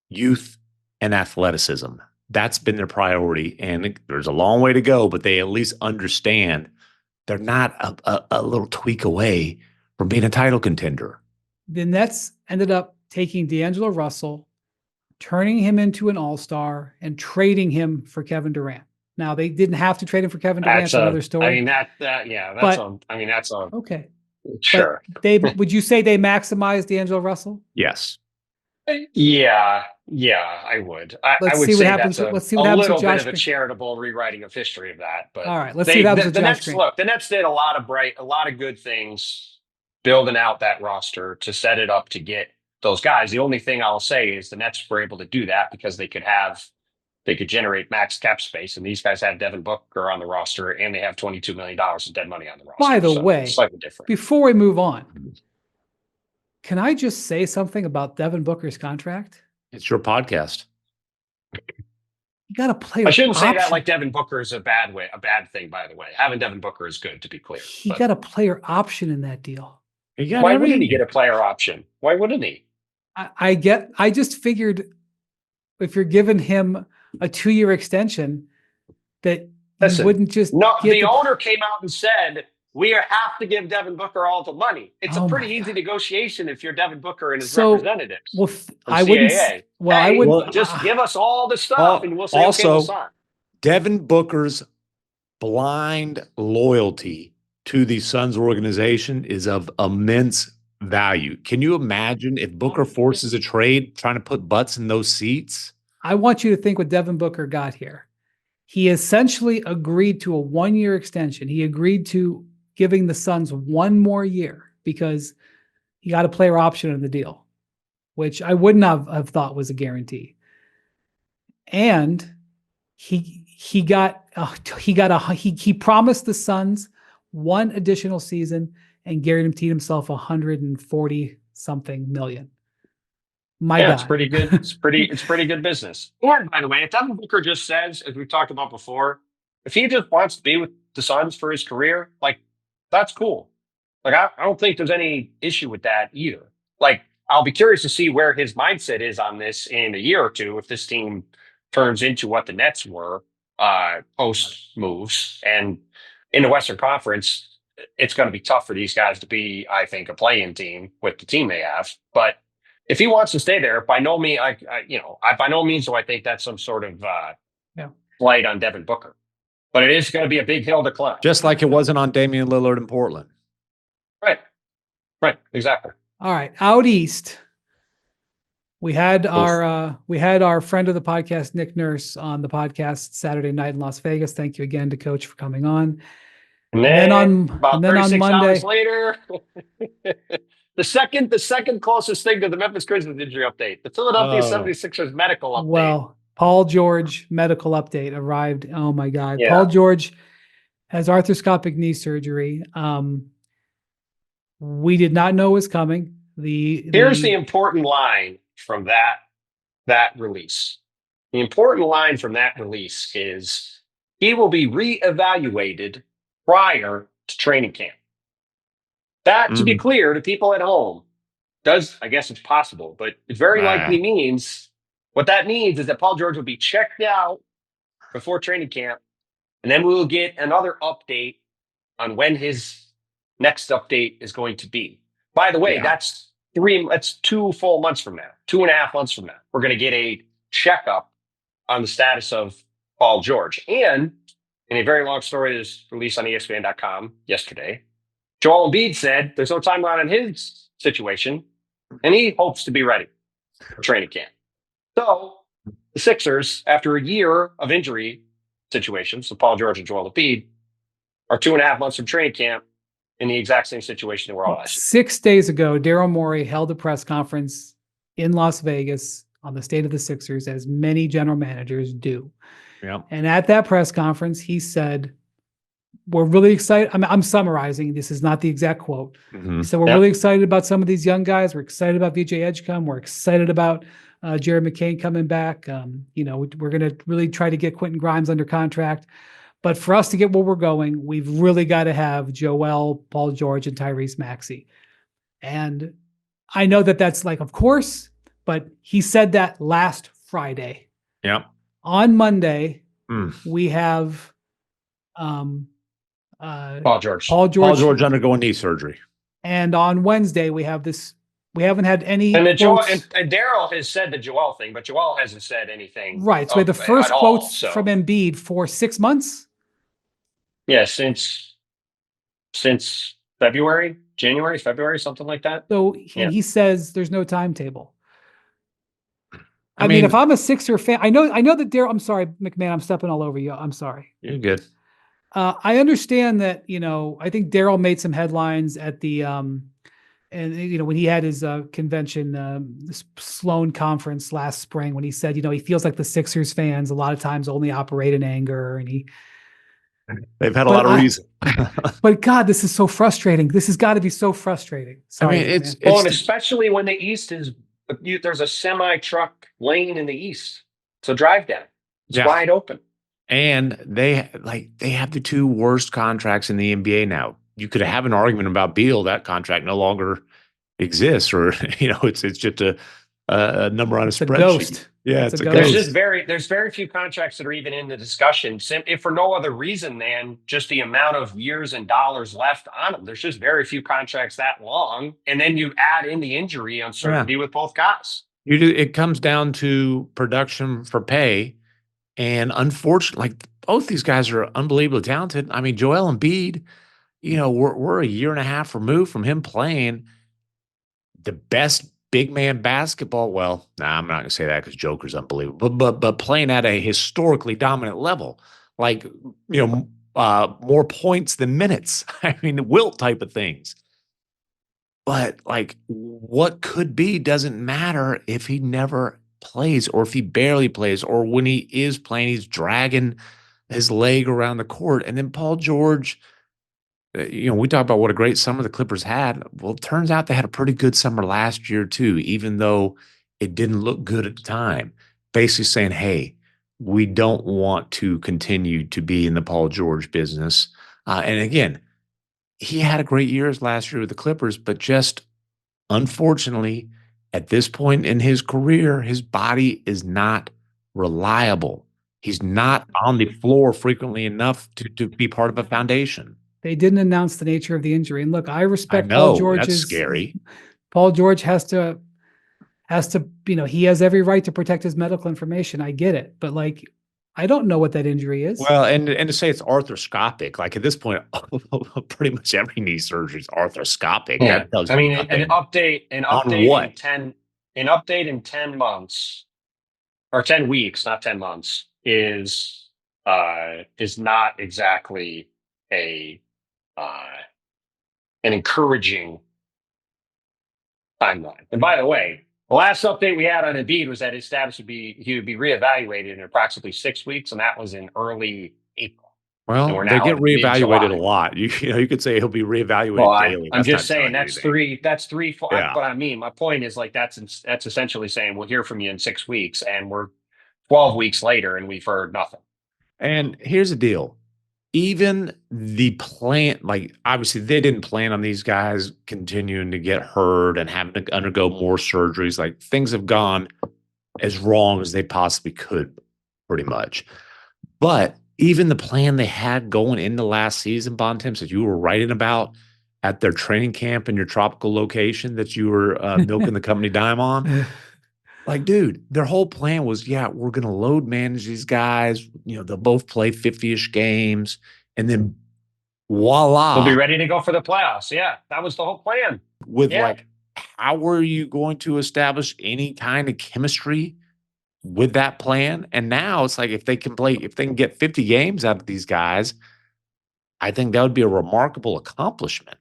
youth, and athleticism. That's been their priority, and there's a long way to go, but they at least understand they're not a little tweak away from being a title contender. The Nets ended up taking D'Angelo Russell, turning him into an all-star, and trading him for Kevin Durant. Now, they didn't have to trade him for Kevin Durant. That's another story. I mean, that's okay. Sure. But would you say they maximized D'Angelo Russell? Yes. Yeah, I would. I would see say what happens. Let's see what happens little with Josh bit of a charitable rewriting of history of that. But all right, let's see what happens with Josh Green. Look, the Nets did a lot of good things building out that roster to set it up to get those guys. The only thing I'll say is the Nets were able to do that because they could generate max cap space, and these guys have Devin Booker on the roster, and they have $22 million of dead money on the roster. By the way, slightly different. Before we move on, can I just say something about Devin Booker's contract? It's your podcast. You got to play. I shouldn't say that like Devin Booker is a bad thing, by the way. Having Devin Booker is good, to be clear. He got a player option in that deal. Why wouldn't he get a player option? Why wouldn't he? I just figured if you're giving him a 2-year extension, that you wouldn't just the owner came out and said, we have to give Devin Booker all the money. It's a pretty easy negotiation if you're Devin Booker and his representatives. Well, I wouldn't. Just give us all the stuff, and we'll say, okay, we'll sign. Devin Booker's blind loyalty to the Suns organization is of immense value. Can you imagine if Booker forces a trade trying to put butts in those seats? I want you to think what Devin Booker got here. He essentially agreed to a 1-year extension. He agreed to giving the Suns 1 more year because he got a player option in the deal, which I wouldn't have thought was a guarantee. And he promised the Suns 1 additional season and guaranteed himself 140 something million. God. It's pretty good. It's pretty good business. And by the way, if Devin Booker just says, as we've talked about before, if he just wants to be with the Suns for his career, like that's cool. Like I don't think there's any issue with that either. Like I'll be curious to see where his mindset is on this in a year or two if this team turns into what the Nets were post moves. And in the Western Conference, it's going to be tough for these guys to be, I think, a play-in team with the team they have. But if he wants to stay there, by no means, by no means do I think that's some sort of slight on Devin Booker. But it is going to be a big hill to climb. Just like it wasn't on Damian Lillard in Portland. Right. Exactly. All right. Out east, we had our friend of the podcast, Nick Nurse, on the podcast Saturday night in Las Vegas. Thank you again to Coach for coming on. And then on Monday, later, the second closest thing to the Memphis Grizzlies injury update, the Philadelphia 76ers medical update. Well, Paul George medical update arrived. Oh my God. Yeah. Paul George has arthroscopic knee surgery. We did not know it was coming. Here's the important line from that release. The important line from that release is he will be reevaluated prior to training camp. That, to be clear to people at home, I guess it's possible, but it very likely means, what that means is that Paul George will be checked out before training camp, and then we will get another update on when his next update is going to be. By the way, that's 2 full months from now, 2.5 months from now. We're going to get a checkup on the status of Paul George. And in a very long story that was released on ESPN.com yesterday, Joel Embiid said there's no timeline on his situation, and he hopes to be ready for training camp. So the Sixers, after a year of injury situations, so Paul George and Joel Embiid, are 2.5 months from training camp in the exact same situation that we're all last year. 6 days ago, Daryl Morey held a press conference in Las Vegas on the state of the Sixers, as many general managers do. Yeah. And at that press conference, he said, we're really excited. I'm summarizing. This is not the exact quote. He said, we're really excited about some of these young guys. We're excited about VJ Edgecombe. We're excited about Jared McCain coming back. We're going to really try to get Quentin Grimes under contract. But for us to get where we're going, we've really got to have Joel, Paul George, and Tyrese Maxey. And I know that that's like, of course, but he said that last Friday. Yeah. On Monday, we have Paul George. Paul George undergoing knee surgery. And on Wednesday, we have this. We haven't had any. And quotes. and Daryl has said the Joel thing, but Joel hasn't said anything. Right. So we had the first quotes from Embiid for 6 months. Yeah, since February, something like that. So he says there's no timetable. I mean, if I'm a Sixer fan, I know that Daryl. I'm sorry, MacMahon. I'm stepping all over you. I'm sorry. You're good. I understand that. I think Daryl made some headlines at the when he had his convention, this Sloan conference last spring, when he said, he feels like the Sixers fans a lot of times only operate in anger, and they've had a lot of reason. But God, this is so frustrating. This has got to be so frustrating. Sorry, and especially when the East is there's a semi-truck lane in the East, so drive down. It's wide open. And they have the 2 worst contracts in the NBA now. You could have an argument about Beal. That contract no longer exists, or it's just a number on a spreadsheet. Ghost. Yeah, it's a ghost. There's very few contracts that are even in the discussion, if for no other reason than just the amount of years and dollars left on them. There's just very few contracts that long, and then you add in the injury uncertainty with both guys. It comes down to production for pay. And unfortunately, both these guys are unbelievably talented. I mean, Joel Embiid, we're a year and a half removed from him playing the best big man basketball. Well, I'm not going to say that because Joker's unbelievable, but playing at a historically dominant level, more points than minutes. I mean, Wilt type of things. But what could be doesn't matter if he never plays, or if he barely plays, or when he is playing, he's dragging his leg around the court. And then Paul George, we talk about what a great summer the Clippers had. Well, it turns out they had a pretty good summer last year too, even though it didn't look good at the time. Basically saying, hey, we don't want to continue to be in the Paul George business. And again, he had a great year last year with the Clippers, but just unfortunately, at this point in his career, his body is not reliable. He's not on the floor frequently enough to be part of a foundation. They didn't announce the nature of the injury. And look, I respect Paul George's. That's scary. Paul George has to, he has every right to protect his medical information. I get it. But I don't know what that injury is. Well, and to say it's arthroscopic, at this point, pretty much every knee surgery is arthroscopic. Yeah. That tells an update on what? An update in 10 months or 10 weeks, not 10 months, is not exactly an encouraging timeline. And by the way, the last update we had on Embiid was that his status would be he would be reevaluated in approximately 6 weeks, and that was in early April. And Well, we're they now get in reevaluated a mid-July. lot. You could say he'll be Well, reevaluated daily. I'm That's just not saying telling you that's anything. three. That's three. Four, Yeah. but I mean, my point is like that's essentially saying we'll hear from you in 6 weeks, and we're 12 weeks later, and we've heard nothing. And here's the deal. Even the plan, like obviously they didn't plan on these guys continuing to get hurt and having to undergo more surgeries. Like things have gone as wrong as they possibly could, pretty much. But even the plan they had going into last season, Bontemps, that you were writing about at their training camp in your tropical location that you were milking the company dime on. Like, dude, their whole plan was, yeah, we're going to load manage these guys. They'll both play 50-ish games. And then voila. We'll be ready to go for the playoffs. Yeah, that was the whole plan. With Yeah. how are you going to establish any kind of chemistry with that plan? And now it's like if they can get 50 games out of these guys, I think that would be a remarkable accomplishment.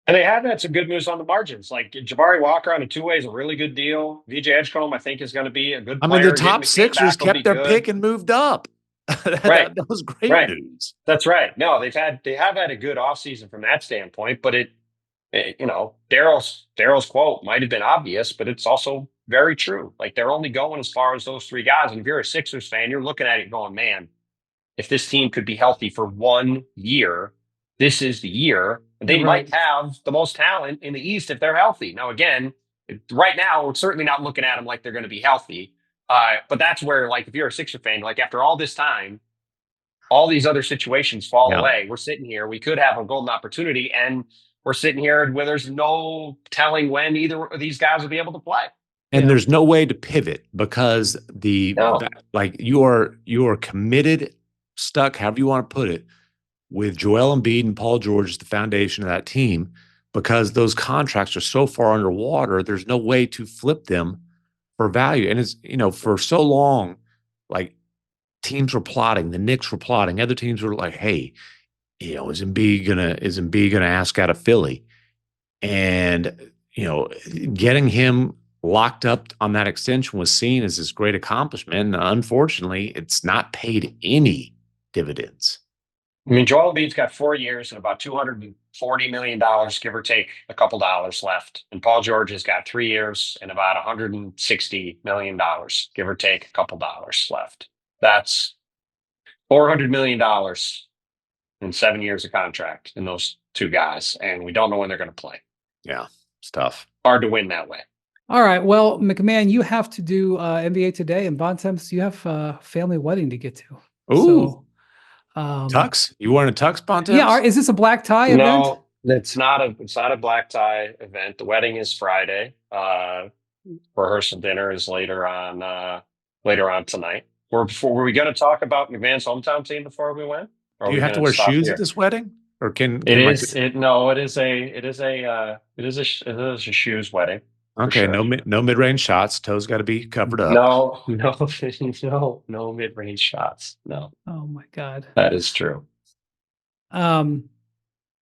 And they have had some good moves on the margins. Like Jabari Walker on a two-way is a really good deal. VJ Edgecombe, I think, is going to be a good player. I mean, the top Getting McCain Sixers back will kept be their good. pick and moved up. Right. That was great Right. news. That's right. No, they have had a good offseason from that standpoint, but Daryl's quote might have been obvious, but it's also very true. Like they're only going as far as those three guys. And if you're a Sixers fan, you're looking at it going, man, if this team could be healthy for 1 year, this is the year. They might have the most talent in the East if they're healthy. Now, again, right now, we're certainly not looking at them like they're going to be healthy. But that's where, like, if you're a Sixer fan, like after all this time, all these other situations fall away. We're sitting here. We could have a golden opportunity, and we're sitting here where there's no telling when either of these guys will be able to play. And there's no way to pivot because you are committed, stuck, however you want to put it, with Joel Embiid and Paul George as the foundation of that team, because those contracts are so far underwater, there's no way to flip them for value. And it's, for so long, like teams were plotting, the Knicks were plotting, other teams were like, hey, is Embiid gonna ask out of Philly? And, getting him locked up on that extension was seen as this great accomplishment. And unfortunately, it's not paid any dividends. I mean, Joel Embiid's got 4 years and about $240 million, give or take a couple dollars left. And Paul George has got 3 years and about $160 million, give or take a couple dollars left. That's $400 million in 7 years of contract in those two guys. And we don't know when they're going to play. Yeah, it's tough. Hard to win that way. All right. Well, MacMahon, you have to do NBA Today, and Bontemps, you have a family wedding to get to. Ooh. So, tux? You wearing a tux, Bontemps? Yeah. Is this a black tie event? No, it's not a black tie event. The wedding is Friday. Rehearsal dinner is later on tonight. Were we going to talk about McMahon's hometown team before we went? Do you have to wear shoes at this wedding, or it is a shoes wedding. Okay, sure. no mid-range shots. Toes got to be covered up. No mid-range shots. No. Oh my God. That is true. All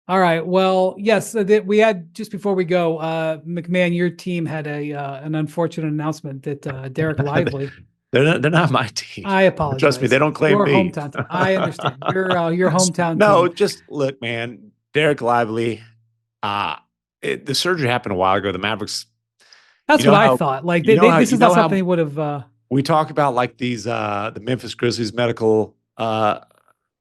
right. Well, yes, we had, just before we go, MacMahon, your team had an unfortunate announcement that Dereck Lively. They're not my team. I apologize. Trust me, they don't claim me. Hometown team. I understand. Your hometown No, team. just look, man. Dereck Lively. The surgery happened a while ago. The Mavericks. That's what I thought. Like this is not something they would have. We talk about like these the Memphis Grizzlies medical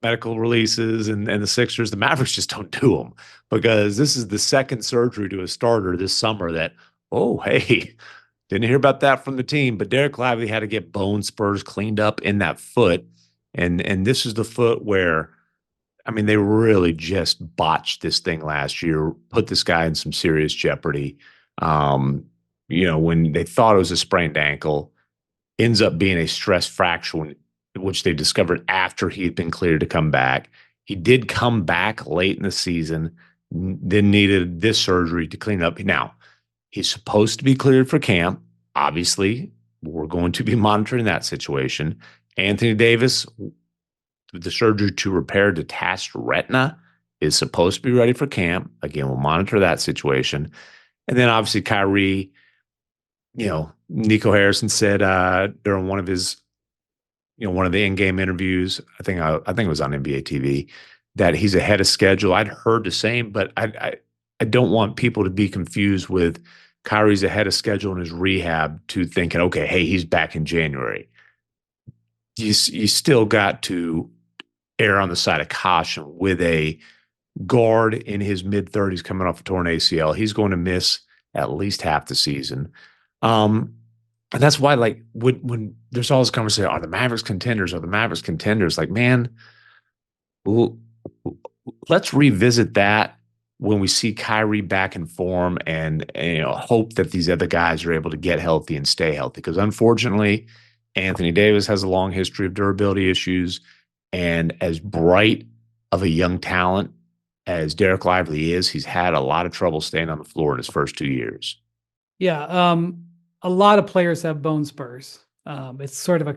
releases and the Sixers. The Mavericks just don't do them because this is the second surgery to a starter this summer. That hey, didn't hear about that from the team. But Dereck Lively had to get bone spurs cleaned up in that foot, and this is the foot where, I mean, they really just botched this thing last year, put this guy in some serious jeopardy. When they thought it was a sprained ankle, ends up being a stress fracture, which they discovered after he had been cleared to come back. He did come back late in the season, then needed this surgery to clean up. Now, he's supposed to be cleared for camp. Obviously, we're going to be monitoring that situation. Anthony Davis, the surgery to repair detached retina, is supposed to be ready for camp. Again, we'll monitor that situation. And then obviously Kyrie, Nico Harrison said during one of his, one of the in-game interviews, I think it was on NBA TV, that he's ahead of schedule. I'd heard the same, but I don't want people to be confused with Kyrie's ahead of schedule in his rehab to thinking, okay, hey, he's back in January. You still got to err on the side of caution with a guard in his mid-30s coming off a torn ACL. He's going to miss at least half the season. And that's why, like, when there's all this conversation, are the Mavericks contenders? Are the Mavericks contenders? Like, man, let's revisit that when we see Kyrie back in form and hope that these other guys are able to get healthy and stay healthy. Because unfortunately, Anthony Davis has a long history of durability issues. And as bright of a young talent as Dereck Lively is, he's had a lot of trouble staying on the floor in his first 2 years. Yeah. A lot of players have bone spurs. It's sort of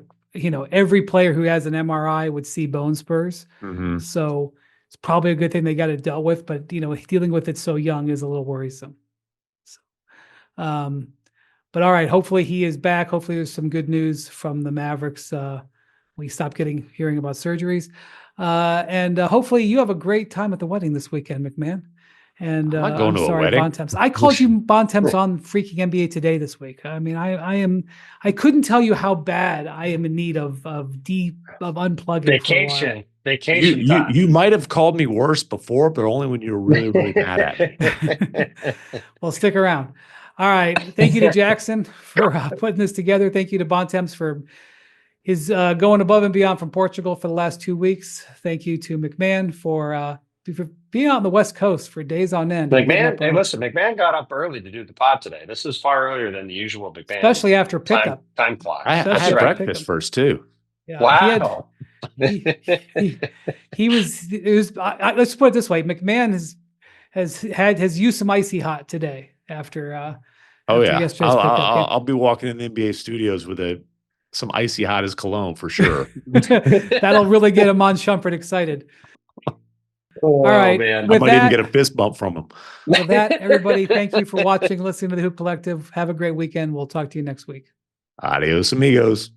every player who has an MRI would see bone spurs. Mm-hmm. So it's probably a good thing they got it dealt with, but dealing with it so young is a little worrisome. So, but all right, hopefully he is back. Hopefully there's some good news from the Mavericks. We stop hearing about surgeries. And hopefully you have a great time at the wedding this weekend, MacMahon. And I'm not going to a wedding. Bontemps. I called you Bontemps on Freaking NBA Today this week. I mean, I couldn't tell you how bad I am in need of unplugging. Vacation. You might have called me worse before, but only when you were really, really mad at me. Well, stick around. All right. Thank you to Jackson for putting this together. Thank you to Bontemps for his going above and beyond from Portugal for the last 2 weeks. Thank you to MacMahon for being out on the West Coast for days on end. MacMahon, hey, listen, MacMahon got up early to do the pod today. This is far earlier than the usual MacMahon. Especially after pickup. Time clock. I had breakfast first, too. Yeah, wow. He was let's put it this way. MacMahon has used some icy hot today after yesterday's pickup. I'll be walking in the NBA studios with some icy hot as cologne for sure. That'll really get him on Shumpert excited. All right, man. I might even get a fist bump from him. With that, everybody, thank you for watching, listening to the Hoop Collective. Have a great weekend. We'll talk to you next week. Adios, amigos.